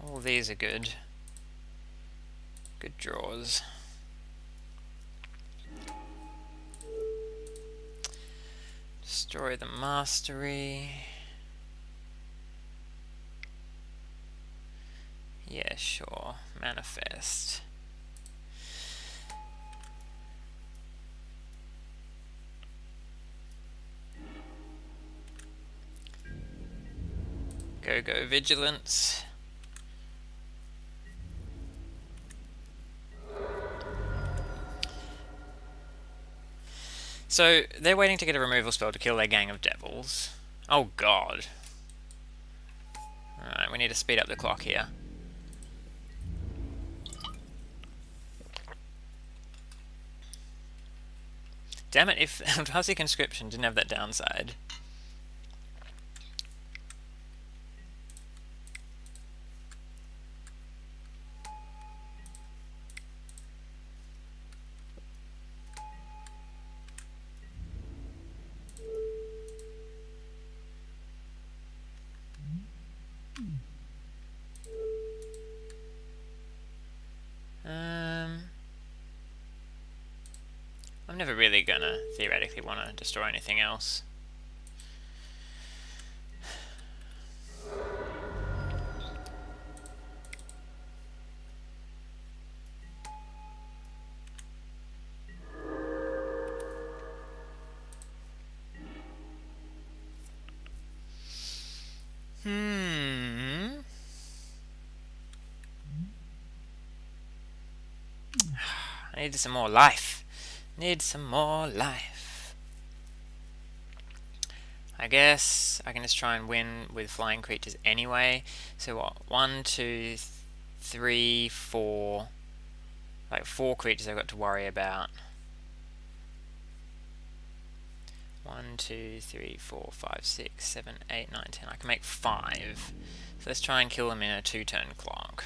All these are good. Good draws. Destroy the Mastery. Yeah, sure. Manifest. Go Vigilance. So, they're waiting to get a removal spell to kill their Gang of Devils. Oh god. Alright, we need to speed up the clock here. Damn it, if Eldrazi Conscription didn't have that downside. I'm never really gonna theoretically want to destroy anything else. I need some more life. Need some more life. I guess I can just try and win with flying creatures anyway. So what? 1, 2, 3, 4. Like 4 creatures I've got to worry about. 1, 2, 3, 4, 5, 6, 7, 8, 9, 10. I can make 5. So let's try and kill them in a 2-turn clock.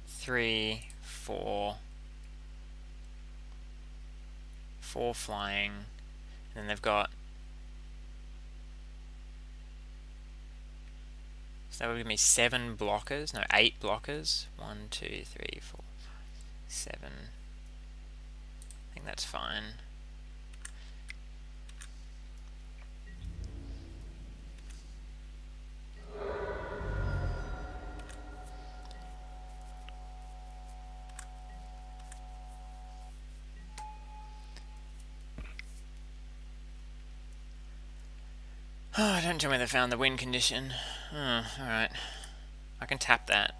3, 4, 4 flying, and then they've got, so that would give me 7 blockers, no, 8 blockers. 1, 2, 3, 4, 7. I think that's fine. Oh, don't tell me they found the win condition. Oh, alright. I can tap that.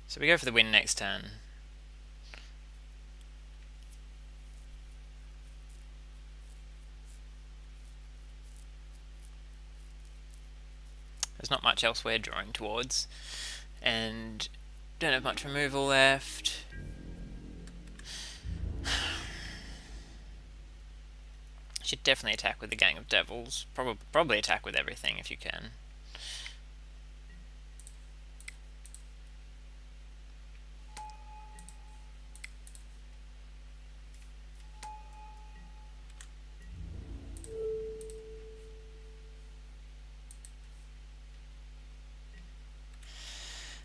So we go for the win next turn. There's not much else we're drawing towards, and don't have much removal left. Should definitely attack with the Gang of Devils. Probably attack with everything if you can.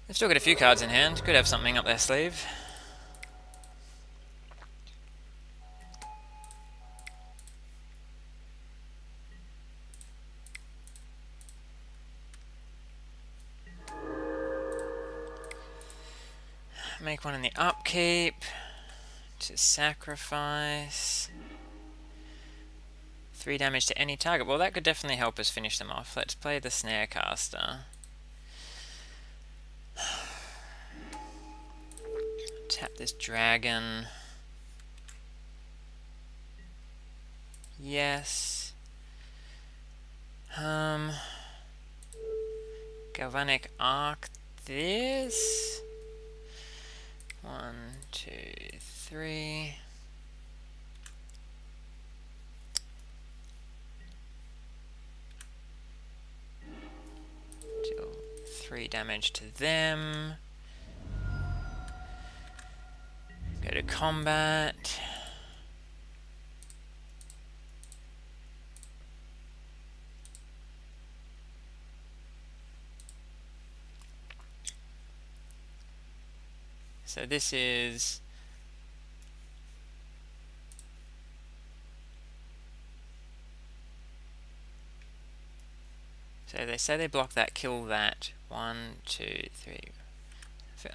They've still got a few cards in hand. Could have something up their sleeve. Make one in the upkeep to sacrifice. 3 damage to any target. Well, that could definitely help us finish them off. Let's play the Snarecaster. Tap this dragon. Yes. Galvanic Arc this. 1, 2, 3. Deal 3 damage to them. Go to combat. So this is so they say they block that, kill that. 1, 2, 3. I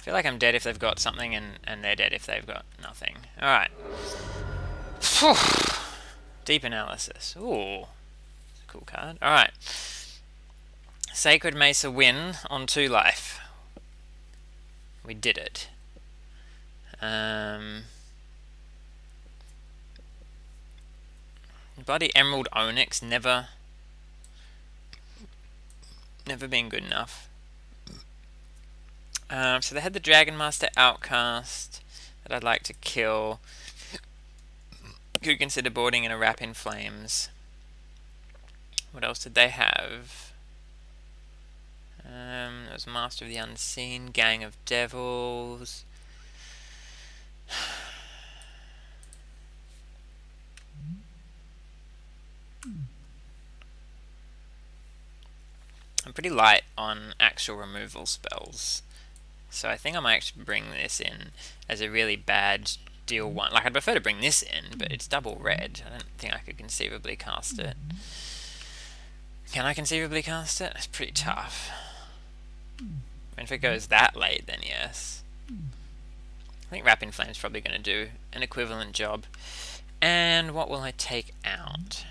feel like I'm dead if they've got something, and they're dead if they've got nothing. Alright. Deep Analysis. Ooh. That's a cool card. Alright. Sacred Mesa win on 2 life. We did it. Bloody Emerald Onyx, never been good enough. So they had the Dragon Master Outcast that I'd like to kill. Could consider boarding in a Wrap in Flames. What else did they have? There was Master of the Unseen, Gang of Devils. I'm pretty light on actual removal spells, so I think I might actually bring this in as a really bad deal 1. Like, I'd prefer to bring this in, but it's double red. I don't think I could conceivably cast it. Can I conceivably cast it? It's pretty tough. I mean, if it goes that late, then yes. I think Wrap in Flame's probably going to do an equivalent job. And what will I take out?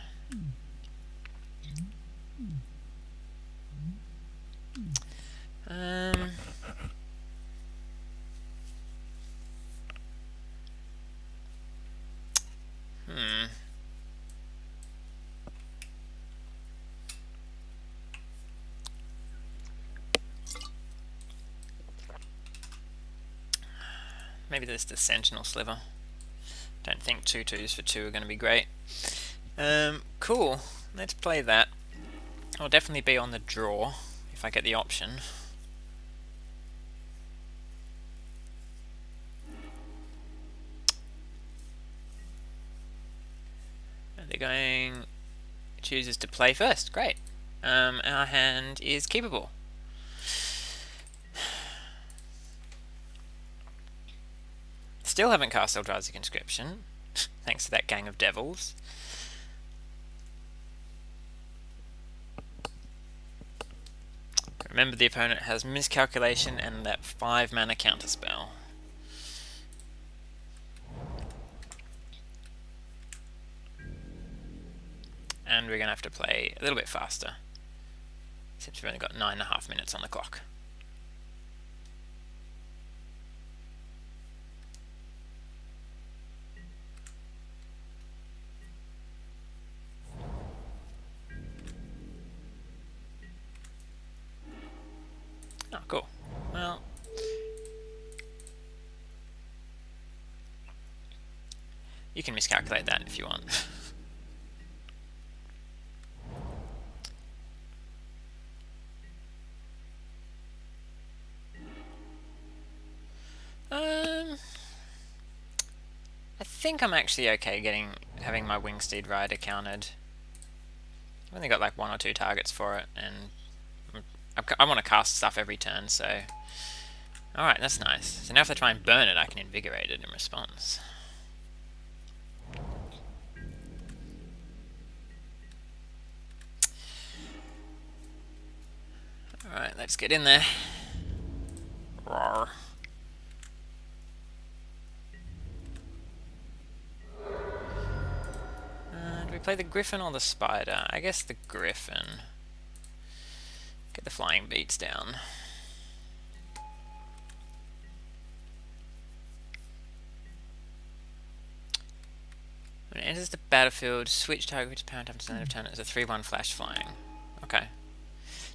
maybe there's the Sentinel Sliver. Don't think 2/2s for 2 are going to be great. Cool. Let's play that. I'll definitely be on the draw if I get the option. They're going... chooses to play first. Great. Our hand is keepable. Still haven't cast Eldrazi Conscription, thanks to that gang of devils. Remember, the opponent has Miscalculation and that 5 mana counterspell. And we're going to have to play a little bit faster, since we've only got 9.5 minutes on the clock. Oh, cool. Well, you can miscalculate that if you want. I think I'm actually okay having my Wingsteed Rider countered. I've only got like 1 or 2 targets for it, and I want to cast stuff every turn, so... Alright, that's nice. So now if I try and burn it, I can invigorate it in response. Alright, let's get in there. Roar. Do we play the Griffin or the Spider? I guess the Griffin. Get the flying beats down. When it enters the battlefield, switch target to power times the end of turn as a 3/1 flash flying. Okay.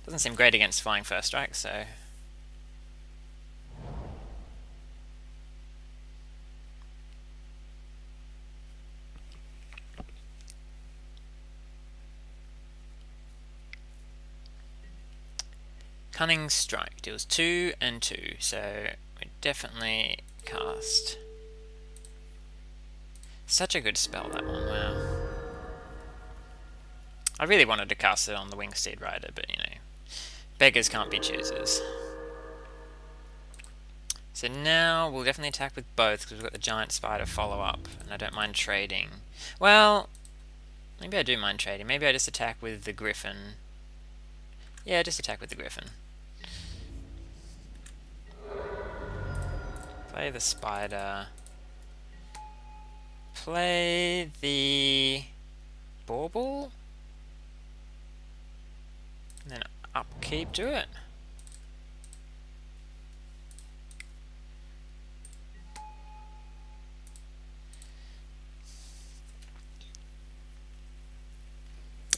Doesn't seem great against flying first strike, so... Cunning Strike deals 2 and 2, so we definitely cast. Such a good spell, that one, wow. I really wanted to cast it on the Wingsteed Rider, but you know, beggars can't be choosers. So now we'll definitely attack with both, because we've got the Giant Spider follow-up, and I don't mind trading. Well, maybe I do mind trading. Maybe I just attack with the Griffin. Yeah, just attack with the Griffin. Play the Spider. Play the Bauble. And then upkeep to it.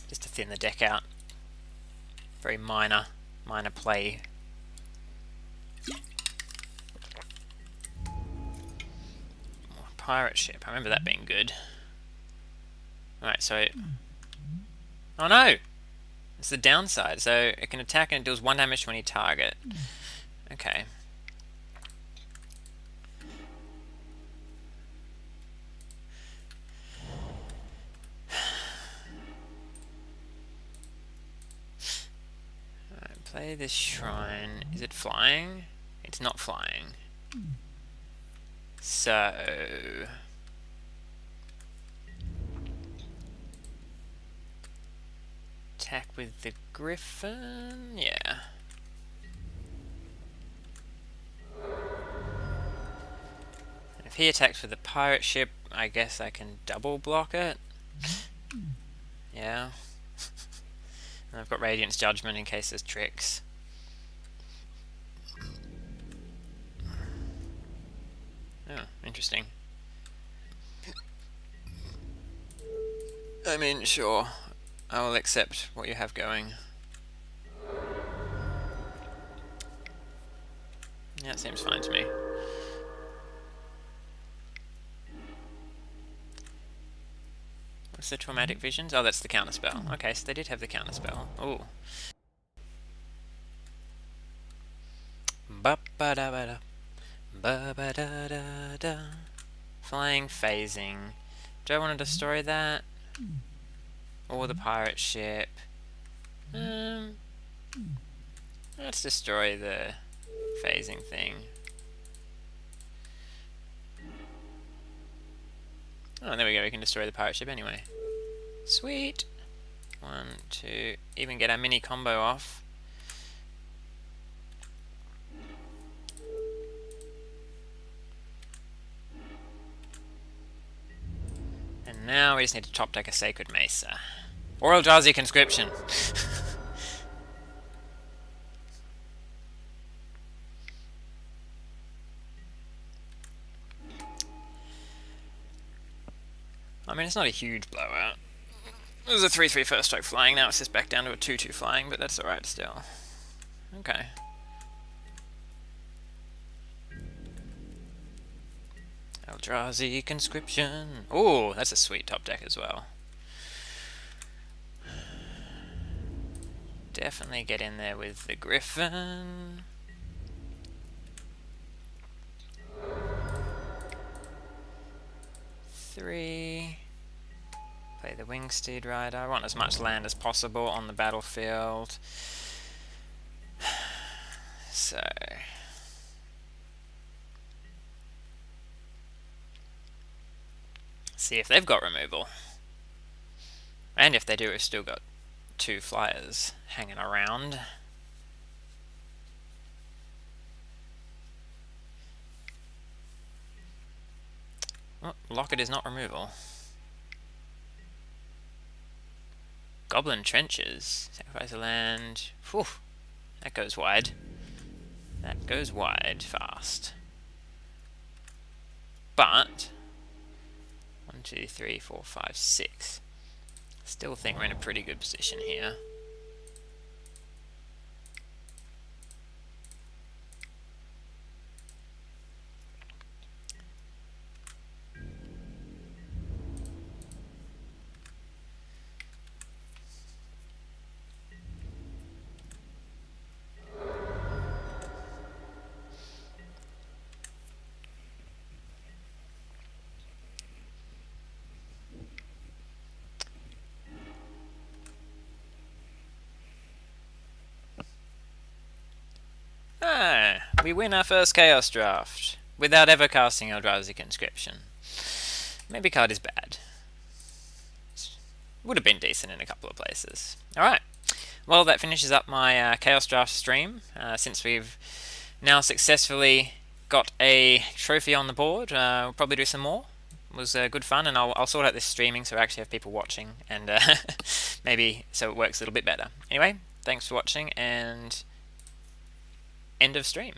Just to thin the deck out. Very minor play. Pirate ship. I remember that being good. Alright, so... Oh no! It's the downside. So it can attack and it deals 1 damage to any target. Okay. Alright, play this shrine. Is it flying? It's not flying. So... attack with the Griffin? Yeah. And if he attacks with the pirate ship, I guess I can double block it. Yeah. And I've got Radiant's Judgment in case there's tricks. Oh, interesting. I mean, sure. I will accept what you have going. Yeah, it seems fine to me. the traumatic visions? Oh, that's the counterspell. Okay, so they did have the counterspell. Ooh. Ba-ba-da-ba-da. Ba-ba-da-da-da. Flying, phasing. Do I want to destroy that? Or the pirate ship? Let's destroy the phasing thing. Oh, there we go, we can destroy the pirate ship anyway. Sweet! 1, 2, even get our mini combo off. And now we just need to top deck a Sacred Mesa. Or Eldrazi Conscription. I mean, it's not a huge blowout. It was a 3/3 first strike flying, now it's just back down to a 2/2 flying, but that's alright still. Okay. Eldrazi Conscription. Oh, that's a sweet top deck as well. Definitely get in there with the Griffin. Three. Play the Wingsteed Rider. I want as much land as possible on the battlefield. So... see if they've got removal. And if they do, we've still got 2 flyers hanging around. Oh, Locket is not removal. Goblin Trenches. Sacrifice a land. Whew. That goes wide. That goes wide fast. But 1, 2, 3, 4, 5, 6. Still think we're in a pretty good position here. Ah, we win our first Chaos Draft without ever casting Eldrazi Conscription. Maybe card is bad. Would have been decent in a couple of places. Alright, well that finishes up my Chaos Draft stream. Since we've now successfully got a trophy on the board, we'll probably do some more. It was good fun, and I'll sort out this streaming so I actually have people watching, and maybe so it works a little bit better. Anyway, thanks for watching, and end of stream.